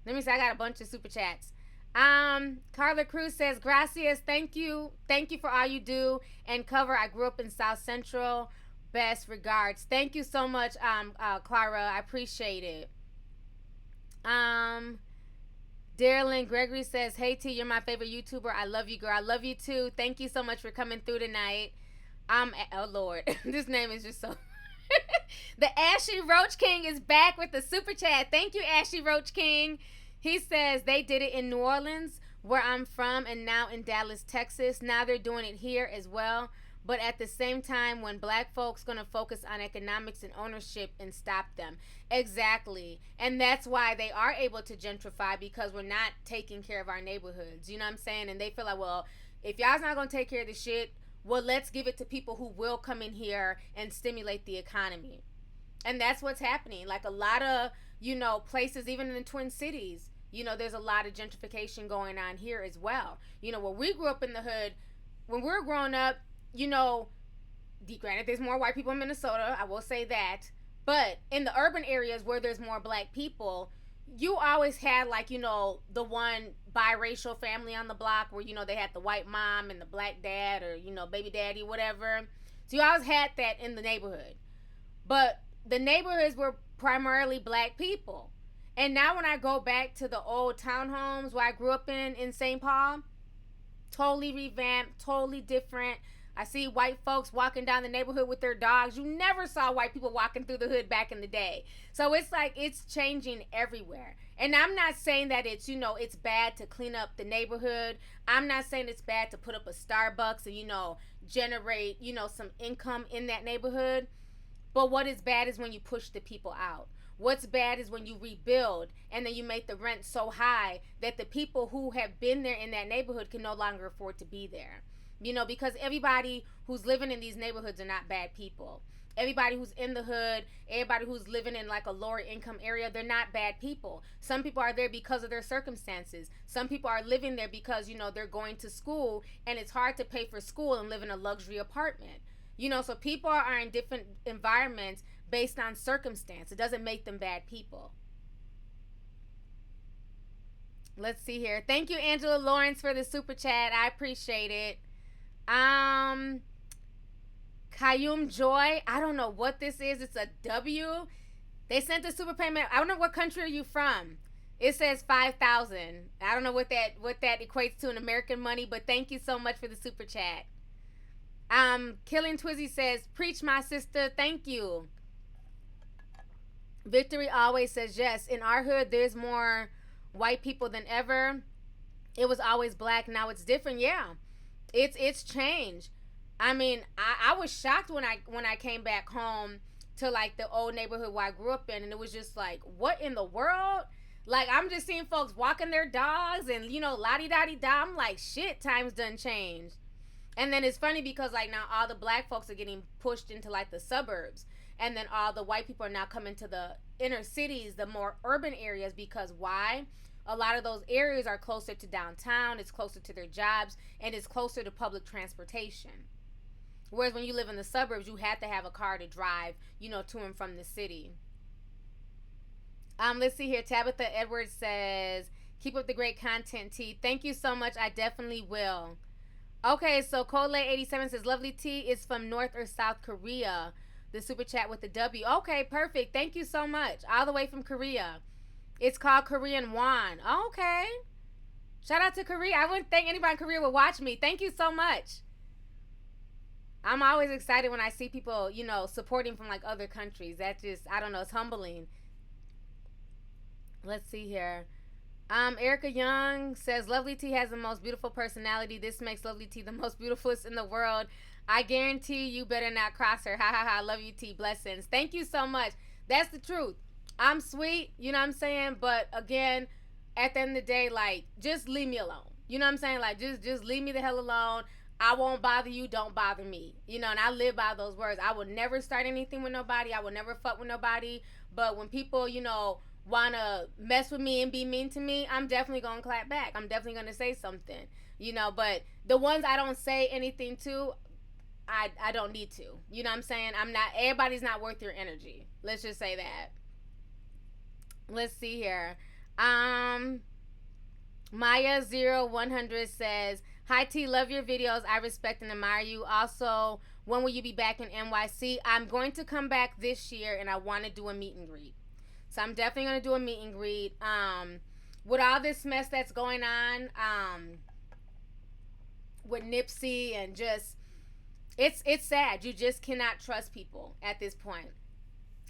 Let me see, I got a bunch of super chats. Carla Cruz says, gracias, thank you. Thank you for all you do and cover. I grew up in South Central. Best regards. Thank you so much, Clara. I appreciate it. Darylyn Gregory says, hey T, you're my favorite YouTuber. I love you, girl. I love you too. Thank you so much for coming through tonight. Oh Lord, this name is just so... The Ashley Roach King is back with the super chat. Thank you, Ashley Roach King. He says they did it in New Orleans, where I'm from, and now in Dallas, Texas. Now they're doing it here as well. But at the same time, when black folks going to focus on economics and ownership and stop them. Exactly. And that's why they are able to gentrify, because we're not taking care of our neighborhoods. You know what I'm saying? And they feel like, well, if y'all's not going to take care of this shit, well, let's give it to people who will come in here and stimulate the economy. And that's what's happening. Like a lot of, places, even in the Twin Cities, there's a lot of gentrification going on here as well. Where we grew up in the hood, when we were growing up, granted, there's more white people in Minnesota, I will say that. But in the urban areas where there's more black people, you always had the one biracial family on the block where, they had the white mom and the black dad, or, baby daddy, whatever. So you always had that in the neighborhood. But the neighborhoods were primarily black people. And now when I go back to the old townhomes where I grew up in St. Paul, totally revamped, totally different. I see white folks walking down the neighborhood with their dogs. You never saw white people walking through the hood back in the day. So it's like it's changing everywhere. And I'm not saying that it's bad to clean up the neighborhood. I'm not saying it's bad to put up a Starbucks and, generate, some income in that neighborhood. But what is bad is when you push the people out. What's bad is when you rebuild and then you make the rent so high that the people who have been there in that neighborhood can no longer afford to be there. Because everybody who's living in these neighborhoods are not bad people. Everybody who's in the hood, everybody who's living in like a lower income area, they're not bad people. Some people are there because of their circumstances. Some people are living there because, they're going to school and it's hard to pay for school and live in a luxury apartment. So people are in different environments based on circumstance. It doesn't make them bad people. Let's see here. Thank you, Angela Lawrence, for the super chat. I appreciate it. Kayum Joy. I don't know what this is. It's a W. They sent the super payment. I don't know what country are you from. It says 5,000. I don't know what that equates to in American money, but thank you so much for the super chat. Killing Twizzy says, preach my sister. Thank you. Victory always says, yes, in our hood there's more white people than ever. It was always black, now it's different. Yeah, it's changed. I mean, I was shocked when I came back home to like the old neighborhood where I grew up in, and it was just like, what in the world? Like, I'm just seeing folks walking their dogs and, you know, la di da di da. I'm like, shit, times done changed. And then it's funny because like now all the black folks are getting pushed into like the suburbs, and then all the white people are now coming to the inner cities, the more urban areas, because why? A lot of those areas are closer to downtown, it's closer to their jobs, and it's closer to public transportation. Whereas when you live in the suburbs, you have to have a car to drive, you know, to and from the city. Let's see here. Tabitha Edwards says, "Keep up the great content, T. Thank you so much. I definitely will." Okay, so Cole87 says, "Lovely T is from North or South Korea." The super chat with the W. Okay, perfect. Thank you so much. All the way from Korea. It's called Korean Won. Okay. Shout out to Korea. I wouldn't think anybody in Korea would watch me. Thank you so much. I'm always excited when I see people, you know, supporting from like other countries. That just, I don't know, it's humbling. Let's see here. Erica Young says, "Lovely T has the most beautiful personality. This makes Lovely T the most beautifulest in the world. I guarantee you better not cross her. Ha ha ha. Love you, T. Blessings." Thank you so much. That's the truth. I'm sweet, you know what I'm saying? But again, at the end of the day, like, just leave me alone. You know what I'm saying? Like, just leave me the hell alone. I won't bother you. Don't bother me. You know, and I live by those words. I will never start anything with nobody. I will never fuck with nobody. But when people, you know, want to mess with me and be mean to me, I'm definitely going to clap back. I'm definitely going to say something. You know, but the ones I don't say anything to, I don't need to. You know what I'm saying? I'm not, everybody's not worth your energy. Let's just say that. Let's see here. Maya0100 says, "Hi T, love your videos. I respect and admire you. Also, when will you be back in NYC? I'm going to come back this year and I want to do a meet and greet. So I'm definitely going to do a meet and greet. With all this mess that's going on, with Nipsey and just, it's sad. You just cannot trust people at this point.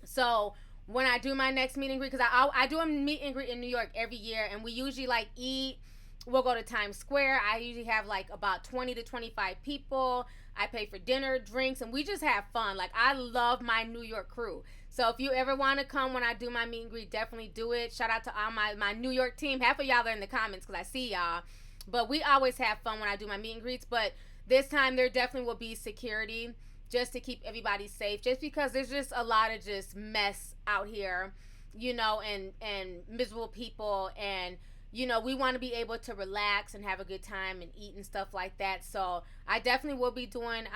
So when I do my next meet and greet, because I do a meet and greet in New York every year, and we usually like eat. We'll go to Times Square. I usually have like about 20 to 25 people. I pay for dinner, drinks, and we just have fun. Like, I love my New York crew. So if you ever want to come when I do my meet and greet, definitely do it. Shout out to all my New York team. Half of y'all are in the comments because I see y'all. But we always have fun when I do my meet and greets. But this time there definitely will be security just to keep everybody safe. Just because there's just a lot of just mess out here, you know, and miserable people, and you know, we want to be able to relax and have a good time and eat and stuff like that. So I definitely will be doing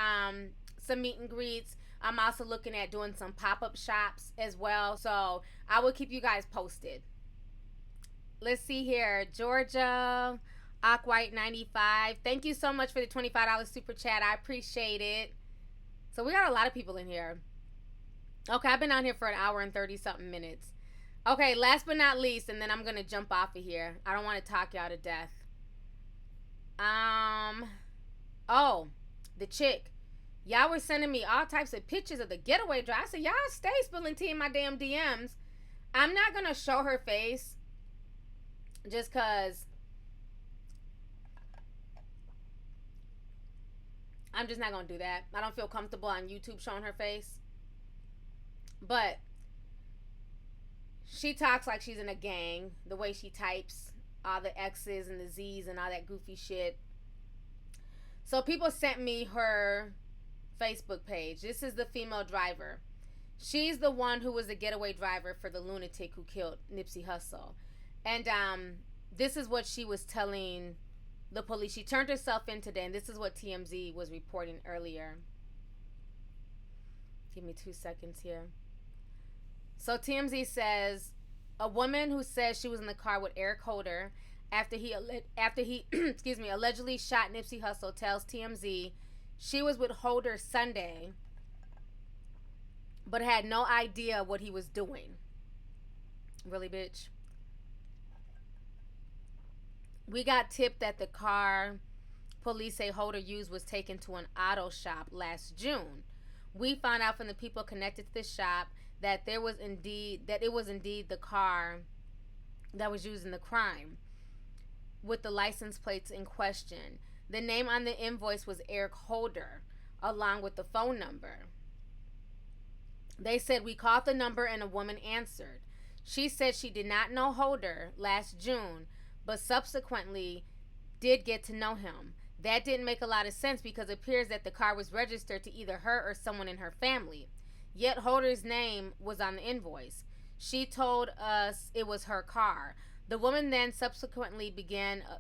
some meet and greets. I'm also looking at doing some pop-up shops as well. So I will keep you guys posted. Let's see here. Georgia Aquwhite95. Thank you so much for the $25 super chat. I appreciate it. So we got a lot of people in here. Okay, I've been on here for an hour and 30 something minutes. Okay, last but not least, and then I'm gonna jump off of here. I don't want to talk y'all to death. Oh, the chick. Y'all were sending me all types of pictures of the getaway drive. I said, y'all stay spilling tea in my damn DMs. I'm not gonna show her face just cause I'm just not gonna do that. I don't feel comfortable on YouTube showing her face. But she talks like she's in a gang. The way she types, all the X's and the Z's and all that goofy shit. So people sent me her Facebook page. This is the female driver. She's the one who was the getaway driver for the lunatic who killed Nipsey Hussle. And this is what she was telling the police. She turned herself in today, and this is what TMZ was reporting earlier. Give me 2 seconds here. So TMZ says, a woman who says she was in the car with Eric Holder after he excuse me, allegedly shot Nipsey Hussle tells TMZ she was with Holder Sunday but had no idea what he was doing. Really, bitch? We got tipped that the car police say Holder used was taken to an auto shop last June. We found out from the people connected to the shop that it was indeed the car that was used in the crime, with the license plates in question. The name on the invoice was Eric Holder. along with the phone number. They said, we called the number and a woman answered. She said she did not know Holder last June, but subsequently did get to know him. That didn't make a lot of sense because it appears that the car was registered to either her or someone in her family. Yet Holder's name was on the invoice. She told us it was her car. The woman then subsequently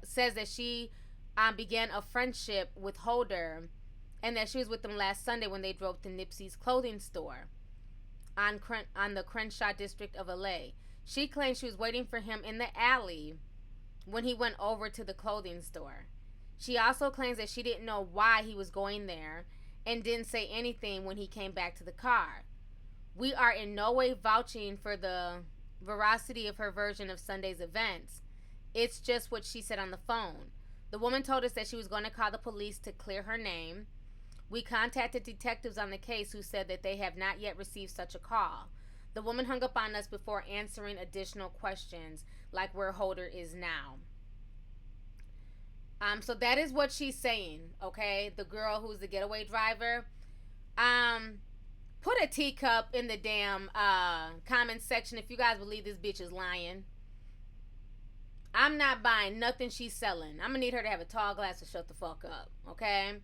says that she began a friendship with Holder and that she was with him last Sunday when they drove to Nipsey's clothing store on the Crenshaw district of LA. She claims she was waiting for him in the alley when he went over to the clothing store. She also claims that she didn't know why he was going there and didn't say anything when he came back to the car. We are in no way vouching for the veracity of her version of Sunday's events. It's just what she said on the phone. The woman told us that she was going to call the police to clear her name. We contacted detectives on the case who said that they have not yet received such a call. The woman hung up on us before answering additional questions, like where Holder is now. So that is what she's saying, okay? The girl who's the getaway driver. Put a teacup in the damn comment section if you guys believe this bitch is lying. I'm not buying nothing she's selling. I'm gonna need her to have a tall glass to shut the fuck up, okay?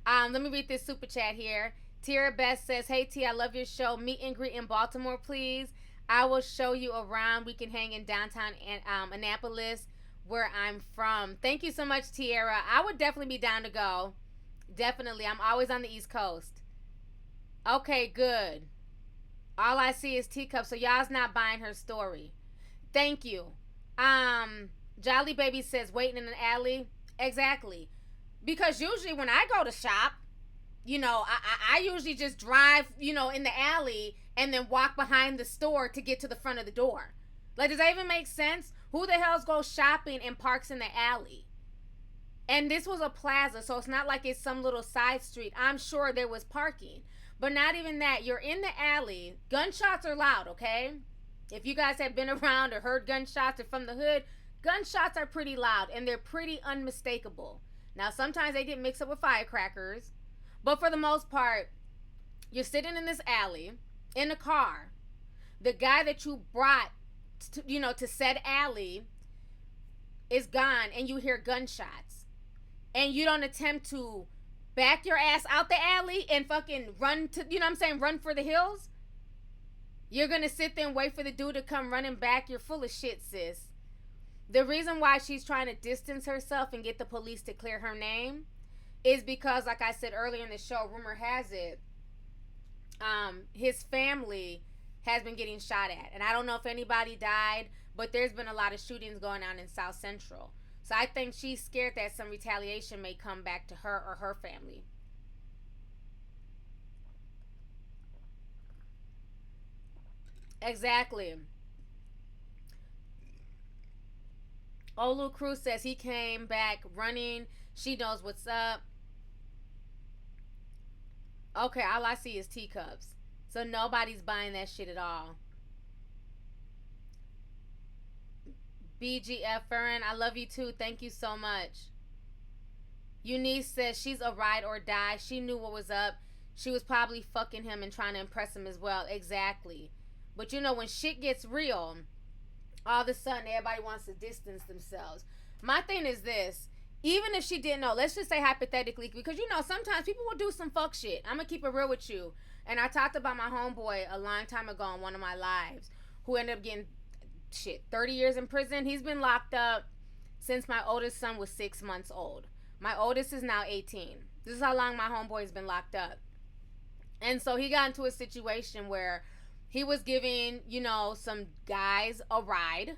Let me read this super chat here. Tierra Best says, hey T, I love your show. Meet and greet in Baltimore, please. I will show you around. We can hang in downtown Annapolis, where I'm from. Thank you so much, Tierra. I would definitely be down to go. Definitely. I'm always on the East Coast. Okay, good. All I see is teacups, so y'all's not buying her story. Thank you. Jolly Baby says, waiting in an alley. Exactly. Because usually when I go to shop, I usually just drive, in the alley and then walk behind the store to get to the front of the door. Like, does that even make sense? Who the hell's goes shopping and parks in the alley? And this was a plaza, so it's not like it's some little side street. I'm sure there was parking. But not even that. You're in the alley. Gunshots are loud, okay? If you guys have been around or heard gunshots or from the hood, gunshots are pretty loud and they're pretty unmistakable. Now, sometimes they get mixed up with firecrackers. But for the most part, you're sitting in this alley in a car. The guy that you brought to said alley is gone and you hear gunshots. And you don't attempt to back your ass out the alley and fucking run to, run for the hills. You're going to sit there and wait for the dude to come running back. You're full of shit, sis. The reason why she's trying to distance herself and get the police to clear her name is because, like I said earlier in the show, rumor has it, his family has been getting shot at. And I don't know if anybody died, but there's been a lot of shootings going on in South Central. So I think she's scared that some retaliation may come back to her or her family. Exactly. Olu Cruz says he came back running. She knows what's up. Okay, all I see is teacups. So nobody's buying that shit at all. BGF Fern, I love you too. Thank you so much. Eunice says she's a ride or die. She knew what was up. She was probably fucking him and trying to impress him as well. Exactly. But when shit gets real, all of a sudden everybody wants to distance themselves. My thing is this. Even if she didn't know, let's just say hypothetically, because sometimes people will do some fuck shit. I'm gonna keep it real with you. And I talked about my homeboy a long time ago on one of my lives, who ended up getting 30 years in prison. He's been locked up since my oldest son was 6 months old. My oldest is now 18. This is how long my homeboy's been locked up. And so he got into a situation where he was giving, some guys a ride.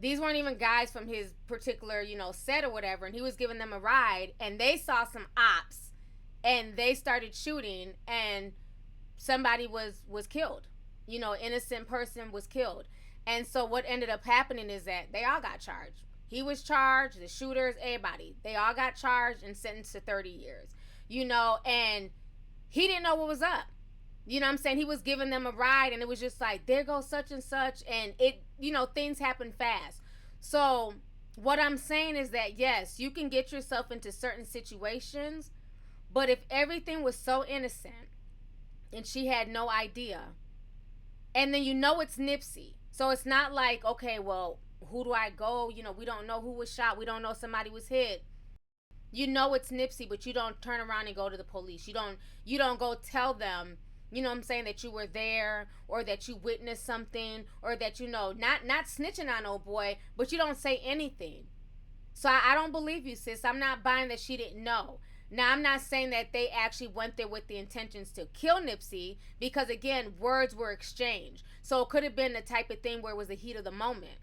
These weren't even guys from his particular, set or whatever. And he was giving them a ride and they saw some ops and they started shooting and somebody was killed. Innocent person was killed. And so what ended up happening is that they all got charged. He was charged, the shooters, everybody. They all got charged and sentenced to 30 years. And he didn't know what was up. You know what I'm saying? He was giving them a ride and it was just like, there goes such and such. And it, things happen fast. So what I'm saying is that, yes, you can get yourself into certain situations, But if everything was so innocent and she had no idea, and then it's Nipsey, so it's not like, okay, well, who do I go? We don't know who was shot. We don't know somebody was hit. It's Nipsey, but you don't turn around and go to the police. You don't go tell them, what I'm saying, that you were there or that you witnessed something or that not snitching on old boy, but you don't say anything. So I don't believe you, sis. I'm not buying that she didn't know. Now, I'm not saying that they actually went there with the intentions to kill Nipsey because, again, words were exchanged. So it could have been the type of thing where it was the heat of the moment.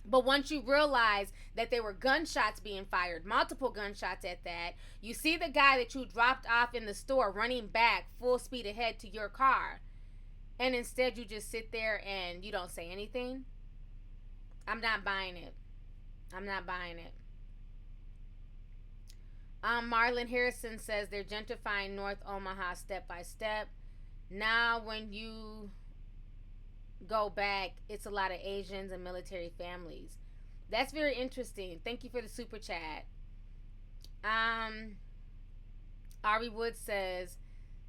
But once you realize that there were gunshots being fired, multiple gunshots at that, you see the guy that you dropped off in the store running back full speed ahead to your car, and instead you just sit there and you don't say anything. I'm not buying it. I'm not buying it. Marlon Harrison says they're gentrifying North Omaha step by step. Now, when you go back, it's a lot of Asians and military families. That's very interesting. Thank you for the super chat. Ari Wood says,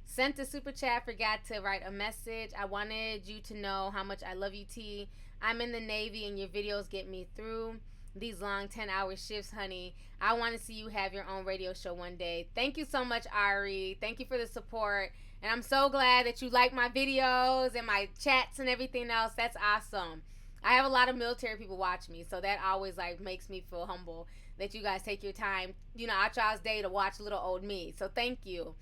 sent a super chat, forgot to write a message. I wanted you to know how much I love you, T. I'm in the Navy and your videos get me through these long 10-hour shifts, honey. I want to see you have your own radio show one day. Thank you so much, Ari. Thank you for the support. And I'm so glad that you like my videos and my chats and everything else. That's awesome. I have a lot of military people watch me, so that always makes me feel humble that you guys take your time, out y'all's day to watch little old me. So thank you.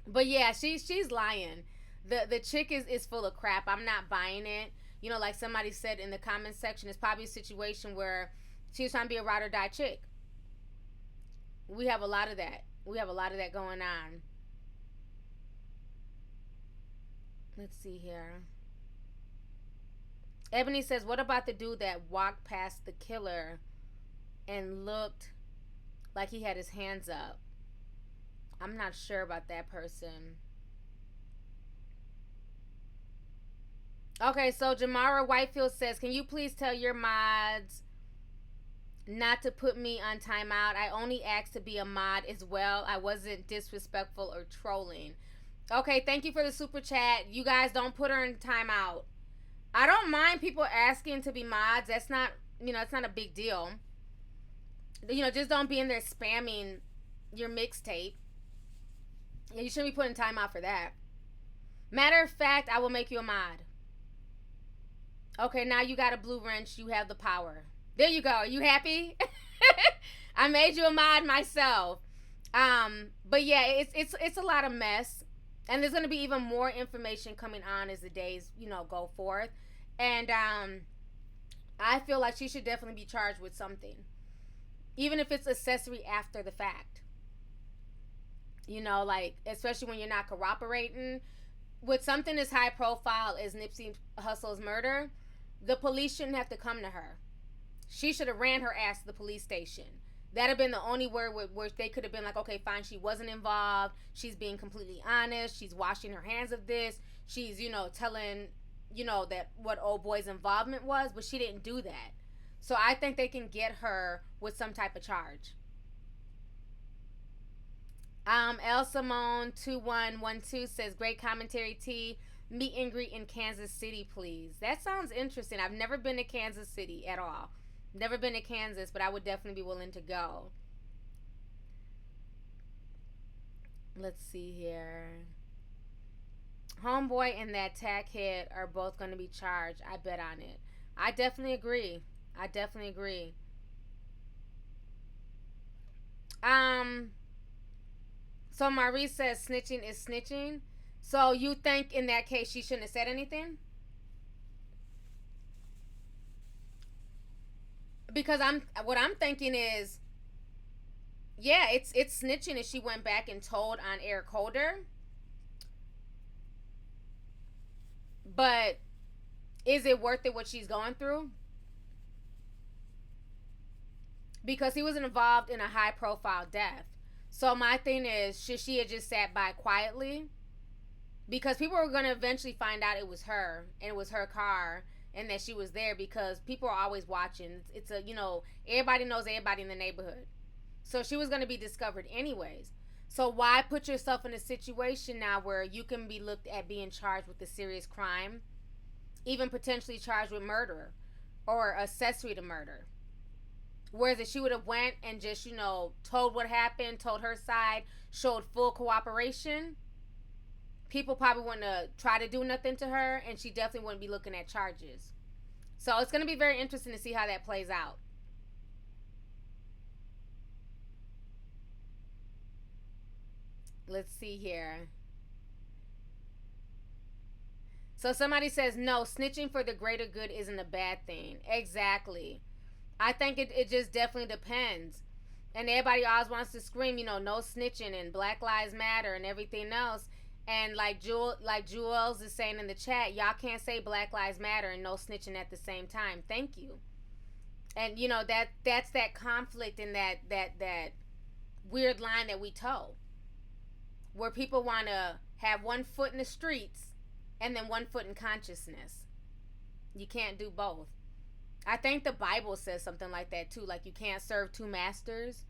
But yeah, she's lying. The chick is full of crap. I'm not buying it. Like somebody said in the comment section, it's probably a situation where she was trying to be a ride or die chick. We have a lot of that. We have a lot of that going on. Let's see here. Ebony says, what about the dude that walked past the killer and looked like he had his hands up? I'm not sure about that person. Okay, so Jamara Whitefield says, can you please tell your mods not to put me on timeout? I only asked to be a mod as well. I wasn't disrespectful or trolling. Okay, thank you for the super chat. You guys don't put her in timeout. I don't mind people asking to be mods. That's not, it's not a big deal. Just don't be in there spamming your mixtape. You shouldn't be putting timeout for that. Matter of fact, I will make you a mod. Okay, now you got a blue wrench. You have the power. There you go. Are you happy? I made you a mod myself. But yeah, it's a lot of mess. And there's going to be even more information coming on as the days, go forth. And I feel like she should definitely be charged with something. Even if it's accessory after the fact. Especially when you're not cooperating. With something as high profile as Nipsey Hussle's murder, the police shouldn't have to come to her. She should have ran her ass to the police station. That'd have been the only word where they could have been like, okay, fine, she wasn't involved. She's being completely honest. She's washing her hands of this. She's, telling, that what old boy's involvement was, but she didn't do that. So I think they can get her with some type of charge. El Simone 2112 says, great commentary, T. Meet and greet in Kansas City, please. That sounds interesting. I've never been to Kansas City at all. Never been to Kansas, but I would definitely be willing to go. Let's see here. Homeboy and that tackhead are both going to be charged. I bet on it. I definitely agree. So Marie says snitching is snitching. So you think in that case she shouldn't have said anything? Because what I'm thinking is, yeah, it's snitching if she went back and told on Eric Holder. But is it worth it what she's going through? Because he was involved in a high profile death. So my thing is, should she have just sat by quietly? Because people were going to eventually find out it was her and it was her car and that she was there, because people are always watching. It's a, everybody knows everybody in the neighborhood. So she was going to be discovered anyways. So why put yourself in a situation now where you can be looked at being charged with a serious crime, even potentially charged with murder or accessory to murder? Whereas if she would have went and just, told what happened, told her side, showed full cooperation, people probably wouldn't try to do nothing to her, and she definitely wouldn't be looking at charges. So it's going to be very interesting to see how that plays out. Let's see here. So somebody says, no, snitching for the greater good isn't a bad thing. Exactly. I think it just definitely depends. And everybody always wants to scream, no snitching and Black Lives Matter and everything else. And like Jules is saying in the chat, y'all can't say Black Lives Matter and no snitching at the same time. Thank you. And that's that conflict and that weird line that we toe, where people want to have one foot in the streets and then one foot in consciousness. You can't do both. I think the Bible says something like that too. Like, you can't serve two masters.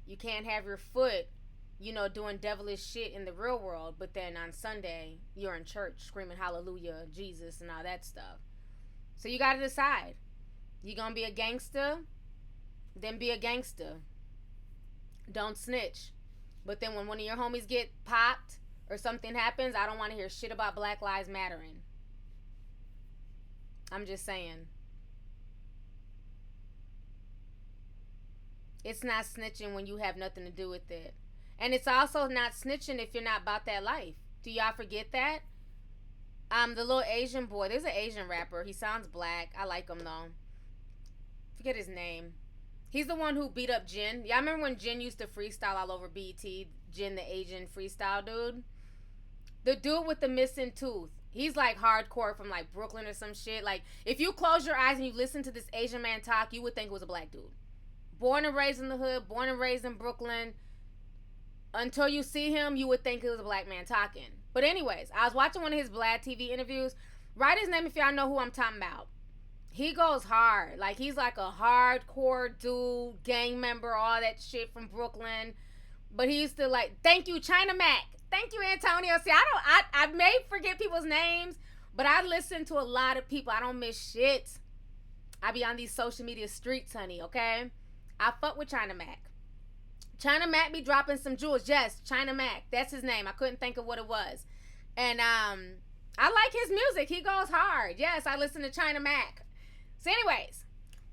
You can't have your foot, doing devilish shit in the real world, but then on Sunday you're in church screaming hallelujah, Jesus, and all that stuff. So you got to decide. You gonna be a gangster? Then be a gangster. Don't snitch. But then when one of your homies get popped or something happens, I don't want to hear shit about Black Lives Mattering. I'm just saying. It's not snitching when you have nothing to do with it. And it's also not snitching if you're not about that life. Do y'all forget that? The little Asian boy, there's an Asian rapper. He sounds black. I like him though. Forget his name. He's the one who beat up Jin. Y'all remember when Jin used to freestyle all over BET? Jin, the Asian freestyle dude? The dude with the missing tooth. He's like hardcore from like Brooklyn or some shit. Like, if you close your eyes and you listen to this Asian man talk, you would think it was a black dude. Born and raised in the hood, born and raised in Brooklyn. Until you see him, you would think it was a black man talking. But anyways, I was watching one of his Vlad TV interviews. Write his name if y'all know who I'm talking about. He goes hard. Like, he's like a hardcore dude, gang member, all that shit from Brooklyn. But he used to like, thank you, China Mac. Thank you, Antonio. See, I may forget people's names, but I listen to a lot of people. I don't miss shit. I be on these social media streets, honey, okay? I fuck with China Mac. China Mac be dropping some jewels. Yes, China Mac. That's his name. I couldn't think of what it was. And I like his music. He goes hard. Yes, I listen to China Mac. So anyways,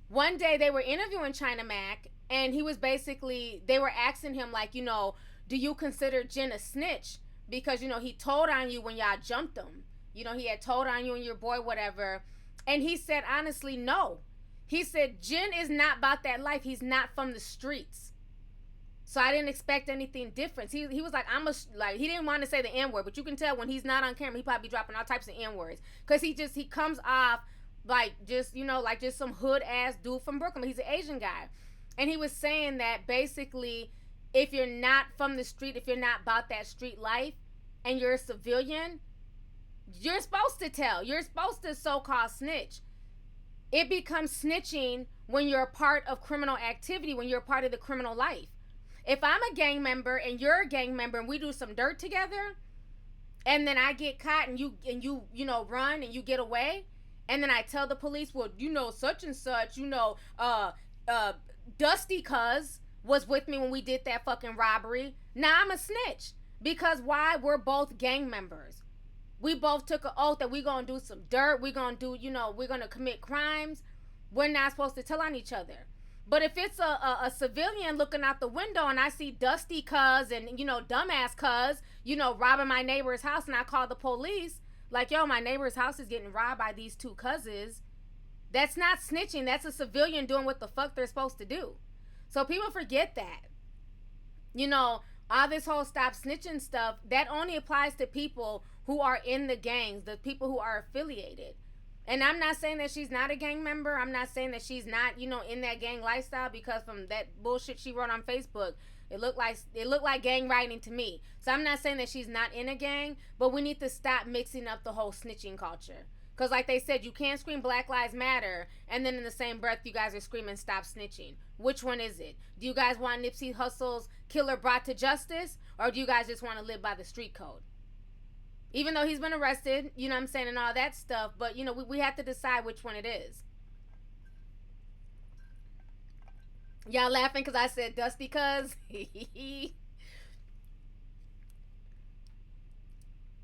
one day they were interviewing China Mac, and he was basically, they were asking him like, do you consider Jen a snitch? Because, he told on you when y'all jumped him. He had told on you and your boy, whatever. And he said, honestly, no. He said, Jen is not about that life. He's not from the streets. So I didn't expect anything different. He was like, he didn't want to say the N-word, but you can tell when he's not on camera, he probably be dropping all types of N-words. Because he comes off like just, like just some hood ass dude from Brooklyn. He's an Asian guy. And he was saying that basically, if you're not from the street, if you're not about that street life, and you're a civilian, you're supposed to tell. You're supposed to so-called snitch. It becomes snitching when you're a part of criminal activity, when you're a part of the criminal life. If I'm a gang member and you're a gang member and we do some dirt together, and then I get caught and you run and you get away, and then I tell the police, well, such and such, Dusty Cuz was with me when we did that fucking robbery. Now I'm a snitch. Because why? We're both gang members. We both took an oath that we're going to do some dirt. We're going to do, we're going to commit crimes. We're not supposed to tell on each other. But if it's a civilian looking out the window and I see Dusty Cuz and, dumbass Cuz, robbing my neighbor's house, and I call the police, like, yo, my neighbor's house is getting robbed by these two cousins. That's not snitching. That's a civilian doing what the fuck they're supposed to do. So people forget that. All this whole stop snitching stuff, that only applies to people who are in the gangs, the people who are affiliated. And I'm not saying that she's not a gang member. I'm not saying that she's not, in that gang lifestyle, because from that bullshit she wrote on Facebook, it looked like gang writing to me. So I'm not saying that she's not in a gang, but we need to stop mixing up the whole snitching culture. Because like they said, you can't scream Black Lives Matter and then in the same breath you guys are screaming stop snitching. Which one is it? Do you guys want Nipsey Hussle's killer brought to justice, or do you guys just want to live by the street code? Even though he's been arrested, you know what I'm saying, and all that stuff, but you know, we have to decide which one it is. Y'all laughing because I said Dusty cuz?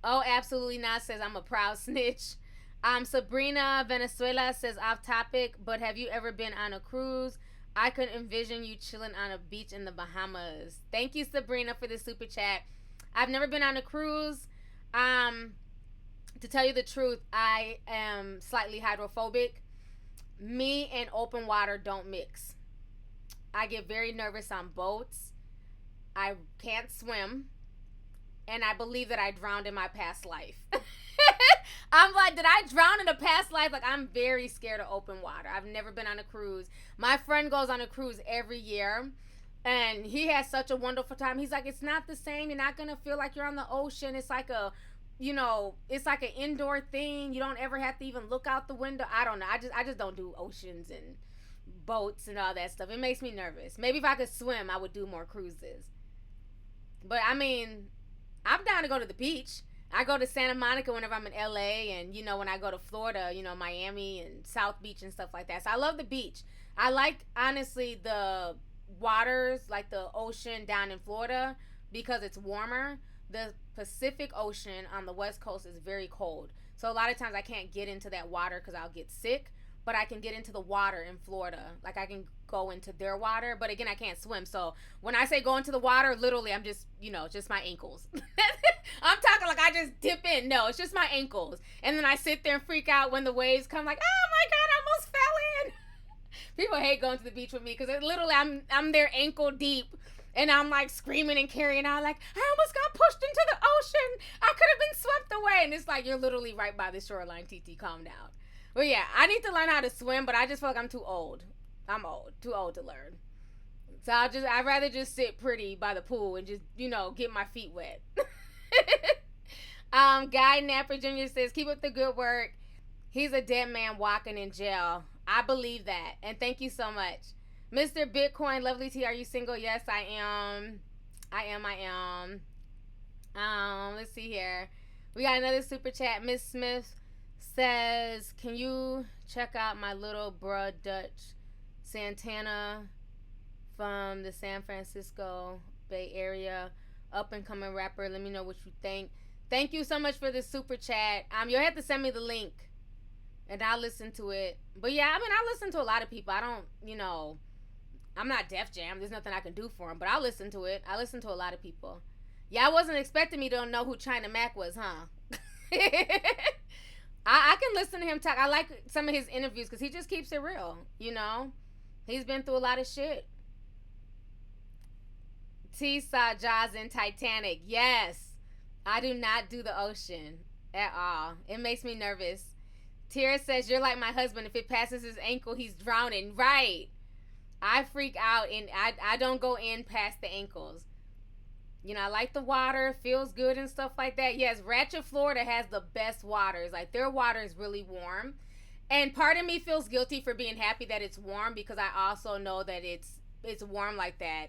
Oh, absolutely not, says I'm a proud snitch. Sabrina Venezuela says off topic, but have you ever been on a cruise? I could envision you chilling on a beach in the Bahamas. Thank you, Sabrina, for the super chat. I've never been on a cruise. To tell you the truth, I am slightly hydrophobic. Me and open water don't mix. I get very nervous on boats. I can't swim. And I believe that I drowned in my past life. I'm like, did I drown in a past life? Like, I'm very scared of open water. I've never been on a cruise. My friend goes on a cruise every year. And he has such a wonderful time. He's like, it's not the same. You're not going to feel like you're on the ocean. It's like a, you know, it's like an indoor thing. You don't ever have to even look out the window. I don't know. I just don't do oceans and boats and all that stuff. It makes me nervous. Maybe if I could swim, I would do more cruises. But I mean, I'm down to go to the beach. I go to Santa Monica whenever I'm in LA, and you know, when I go to Florida, you know, Miami and South Beach and stuff like that. So I love the beach. I like, honestly, the waters, like the ocean down in Florida, because it's warmer. The Pacific Ocean on the West Coast is very cold. So a lot of times I can't get into that water because I'll get sick. But I can get into the water in Florida. Like, I can go into their water. But again, I can't swim. So when I say go into the water, literally, I'm just, you know, just my ankles. I'm talking like I just dip in. No, it's just my ankles. And then I sit there and freak out when the waves come, like, oh my God, I almost fell in. People hate going to the beach with me because literally I'm there ankle deep. And I'm like screaming and carrying out, like, I almost got pushed into the ocean. I could have been swept away. And it's like, you're literally right by the shoreline, TT, calm down. But yeah, I need to learn how to swim, but I just feel like I'm too old. I'm old. Too old to learn. So I'd rather just sit pretty by the pool and just, you know, get my feet wet. Guy Napper Jr. says, keep up the good work. He's a dead man walking in jail. I believe that. And thank you so much. Mr. Bitcoin, lovely T, are you single? Yes, I am. I am. Let's see here. We got another super chat. Miss Smith says, can you check out my little bruh Dutch Santana from the San Francisco Bay Area, up and coming rapper? Let me know what you think. Thank you so much for the super chat. You'll have to send me the link and I'll listen to it. But yeah, I mean, I listen to a lot of people. I don't, you know, I'm not Def Jam. There's nothing I can do for them, but I'll listen to it. I listen to a lot of people. Yeah, I wasn't expecting me to know who China Mac was, huh? I can listen to him talk. I like some of his interviews because he just keeps it real, you know? He's been through a lot of shit. T saw Jaws in Titanic. Yes. I do not do the ocean at all. It makes me nervous. Tira says, you're like my husband. If it passes his ankle, he's drowning. Right. I freak out and I don't go in past the ankles. You know, I like the water, feels good and stuff like that. Yes, Ratchet, Florida has the best waters. Like, their water is really warm. And part of me feels guilty for being happy that it's warm because I also know that it's warm like that.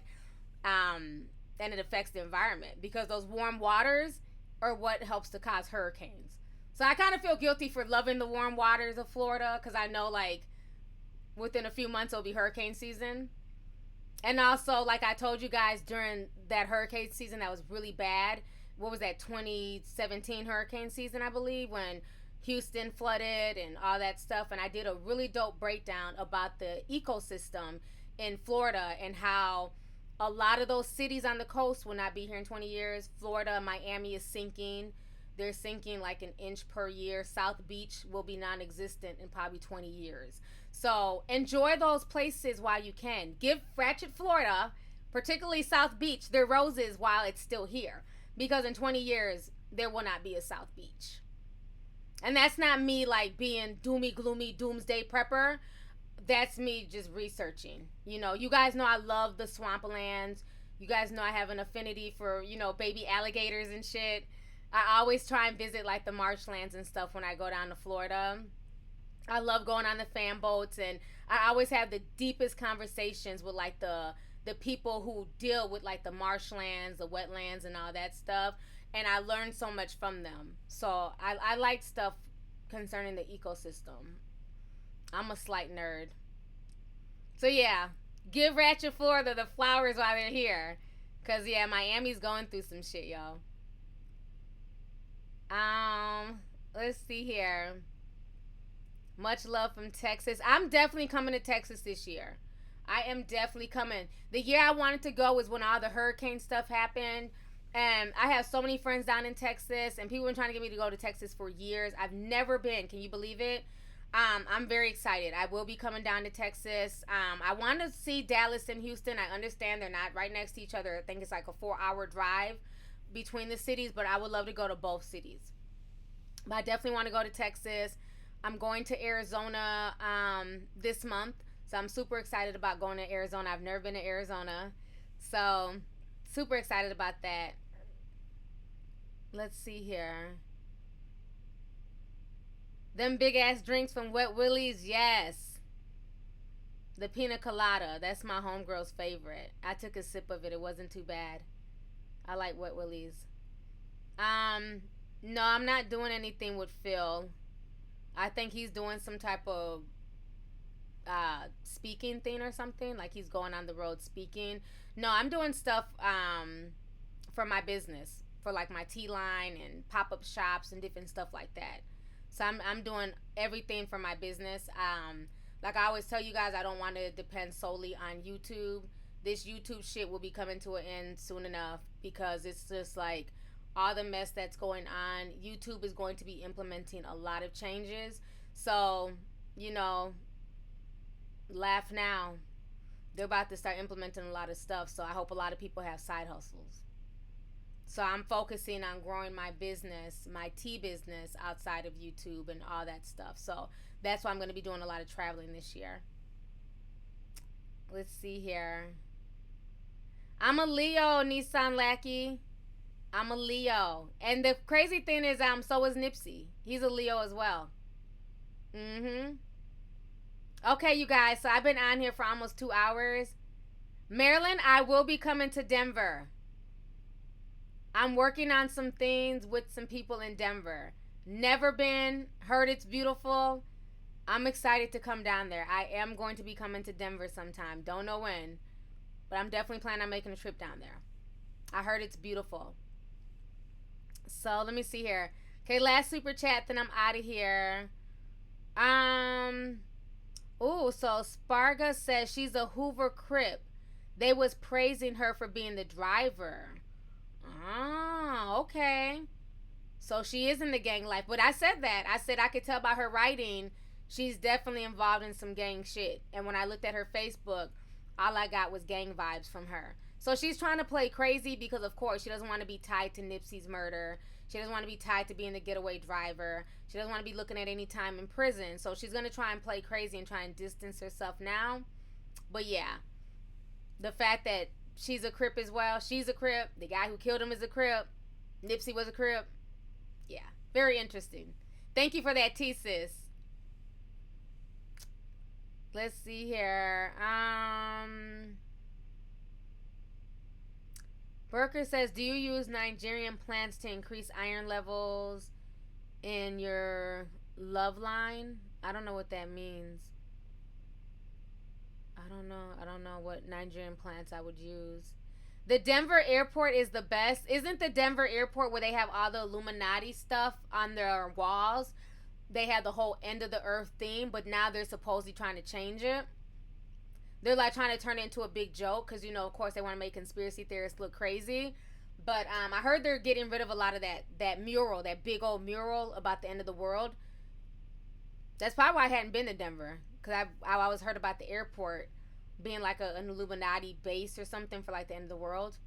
And it affects the environment because those warm waters are what helps to cause hurricanes. So I kind of feel guilty for loving the warm waters of Florida because I know, like, within a few months it'll be hurricane season. And also, like I told you guys, during that hurricane season that was really bad, what was that, 2017 hurricane season, I believe, when Houston flooded and all that stuff. And I did a really dope breakdown about the ecosystem in Florida and how a lot of those cities on the coast will not be here in 20 years. Florida, Miami is sinking. They're sinking like an inch per year. South Beach will be non-existent in probably 20 years. So enjoy those places while you can. Give Ratchet, Florida, particularly South Beach, their roses while it's still here. Because in 20 years, there will not be a South Beach. And that's not me like being doomy, gloomy, doomsday prepper. That's me just researching. You know, you guys know I love the swamplands. You guys know I have an affinity for, you know, baby alligators and shit. I always try and visit like the marshlands and stuff when I go down to Florida. I love going on the fan boats, and I always have the deepest conversations with like the people who deal with like the marshlands, the wetlands, and all that stuff. And I learn so much from them. So I like stuff concerning the ecosystem. I'm a slight nerd. So yeah, give Ratchet Florida the flowers while they're here, cause yeah, Miami's going through some shit, y'all. Let's see here. Much love from Texas. I'm definitely coming to Texas this year. I am definitely coming. The year I wanted to go was when all the hurricane stuff happened. And I have so many friends down in Texas, and people have been trying to get me to go to Texas for years. I've never been. Can you believe it? I'm very excited. I will be coming down to Texas. I want to see Dallas and Houston. I understand they're not right next to each other. I think it's like a 4-hour drive between the cities, but I would love to go to both cities. But I definitely want to go to Texas. I'm going to Arizona this month, so I'm super excited about going to Arizona. I've never been to Arizona, so super excited about that. Let's see here. Them big ass drinks from Wet Willie's, yes. The pina colada, that's my homegirl's favorite. I took a sip of it. It wasn't too bad. I like Wet Willie's. Um, no, I'm not doing anything with Phil. I think he's doing some type of speaking thing or something. Like he's going on the road speaking. No, I'm doing stuff for my business, for like my tea line and pop up shops and different stuff like that. So I'm doing everything for my business. Like I always tell you guys, I don't want to depend solely on YouTube. This YouTube shit will be coming to an end soon enough, because it's just like all the mess that's going on. YouTube is going to be implementing a lot of changes. So, you know, laugh now. They're about to start implementing a lot of stuff. So I hope a lot of people have side hustles. So I'm focusing on growing my business, my tea business outside of YouTube and all that stuff. So that's why I'm going to be doing a lot of traveling this year. Let's see here. I'm a Leo, Nissan Lackey. I'm a Leo. And the crazy thing is, so is Nipsey. He's a Leo as well. Mm-hmm. Okay, you guys. So I've been on here for almost 2 hours. Maryland, I will be coming to Denver. I'm working on some things with some people in Denver. Never been. Heard it's beautiful. I'm excited to come down there. I am going to be coming to Denver sometime. Don't know when. But I'm definitely planning on making a trip down there. I heard it's beautiful. So let me see here. Okay, last super chat, then I'm out of here. Oh, so Sparga says she's a Hoover Crip. They was praising her for being the driver. Oh, okay. So she is in the gang life. But I said that. I said I could tell by her writing, she's definitely involved in some gang shit. And when I looked at her Facebook, all I got was gang vibes from her. So she's trying to play crazy because, of course, she doesn't want to be tied to Nipsey's murder. She doesn't want to be tied to being the getaway driver. She doesn't want to be looking at any time in prison. So she's going to try and play crazy and try and distance herself now. But yeah, the fact that she's a Crip as well. She's a Crip. The guy who killed him is a Crip. Nipsey was a Crip. Yeah, very interesting. Thank you for that, T, sis. Let's see here. Burker says, do you use Nigerian plants to increase iron levels in your love line? I don't know what that means. I don't know what Nigerian plants I would use. The Denver airport is the best. Isn't the Denver airport where they have all the Illuminati stuff on their walls? They had the whole end of the earth theme, but now they're supposedly trying to change it. They're like trying to turn it into a big joke because, you know, of course they want to make conspiracy theorists look crazy. But I heard they're getting rid of a lot of that mural, that big old mural about the end of the world. That's probably why I hadn't been to Denver, because I always heard about the airport being like an Illuminati base or something for like the end of the world.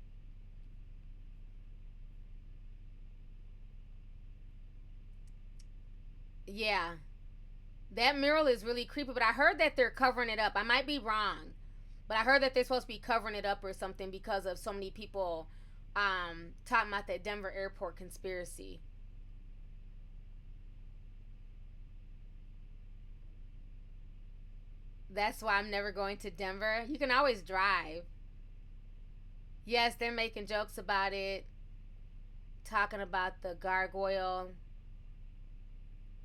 Yeah. That mural is really creepy, but I heard that they're covering it up. I might be wrong, but I heard that they're supposed to be covering it up or something because of so many people talking about that Denver airport conspiracy. That's why I'm never going to Denver. You can always drive. Yes, they're making jokes about it, talking about the gargoyle.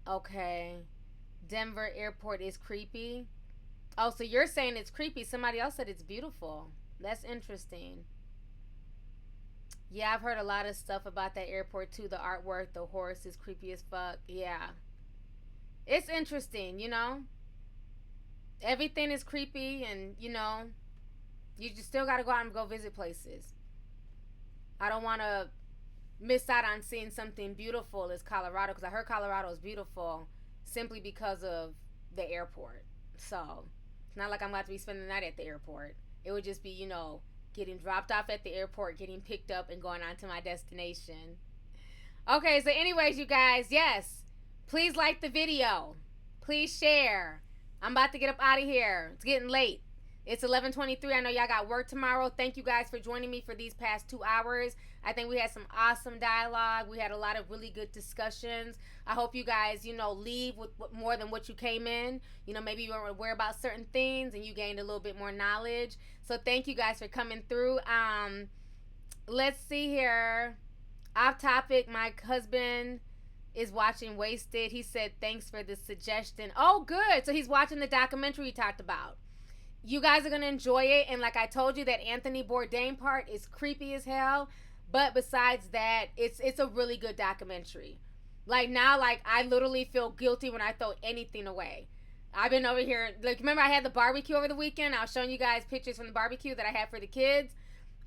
Okay. Denver airport is creepy. Oh, so you're saying it's creepy. Somebody else said it's beautiful. That's interesting. Yeah, I've heard a lot of stuff about that airport too. The artwork, the horse is creepy as fuck. Yeah. It's interesting, you know? Everything is creepy, and, you just still gotta go out and go visit places. I don't wanna miss out on seeing something beautiful as Colorado, because I heard Colorado is beautiful simply because of the airport. So it's not like I'm about to be spending the night at the airport. It would just be, getting dropped off at the airport, getting picked up, and going on to my destination. Okay, so, anyways, you guys, yes, please like the video. Please share. I'm about to get up out of here. It's getting late. It's 11:23. I know y'all got work tomorrow. Thank you guys for joining me for these past 2 hours. I think we had some awesome dialogue. We had a lot of really good discussions. I hope you guys, leave with more than what you came in. Maybe you weren't aware about certain things and you gained a little bit more knowledge. So thank you guys for coming through. Let's see here. Off topic, my husband is watching Wasted. He said, thanks for the suggestion. Oh, good. So he's watching the documentary we talked about. You guys are going to enjoy it. And like I told you, that Anthony Bourdain part is creepy as hell. But besides that, it's a really good documentary. Like now, like I literally feel guilty when I throw anything away. I've been over here, like remember I had the barbecue over the weekend? I was showing you guys pictures from the barbecue that I had for the kids.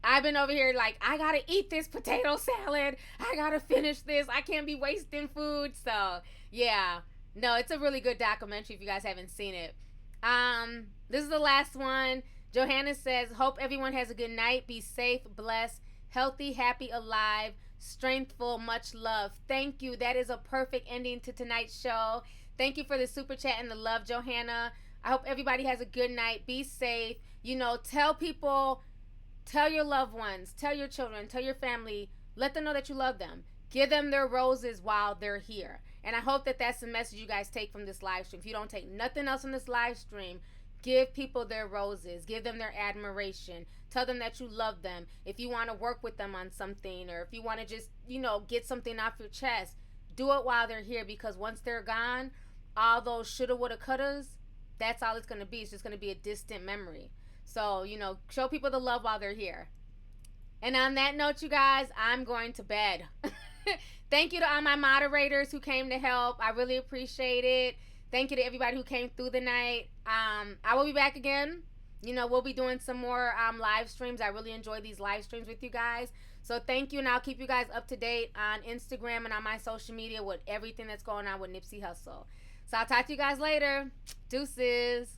I've been over here like, I gotta eat this potato salad. I gotta finish this. I can't be wasting food. So, yeah. No, it's a really good documentary if you guys haven't seen it. This is the last one. Johanna says, hope everyone has a good night. Be safe, blessed, healthy, happy, alive, strengthful, much love. Thank you. That is a perfect ending to tonight's show. Thank you for the super chat and the love, Johanna. I hope everybody has a good night. Be safe. Tell people. Tell your loved ones, tell your children, tell your family, let them know that you love them. Give them their roses while they're here. And I hope that that's the message you guys take from this live stream. If you don't take nothing else from this live stream, give people their roses. Give them their admiration. Tell them that you love them. If you want to work with them on something, or if you want to just, get something off your chest, do it while they're here, because once they're gone, all those shoulda, woulda, couldas, that's all it's going to be. It's just going to be a distant memory. So, show people the love while they're here. And on that note, you guys, I'm going to bed. Thank you to all my moderators who came to help. I really appreciate it. Thank you to everybody who came through the night. I will be back again. We'll be doing some more live streams. I really enjoy these live streams with you guys. So thank you, and I'll keep you guys up to date on Instagram and on my social media with everything that's going on with Nipsey Hussle. So I'll talk to you guys later. Deuces.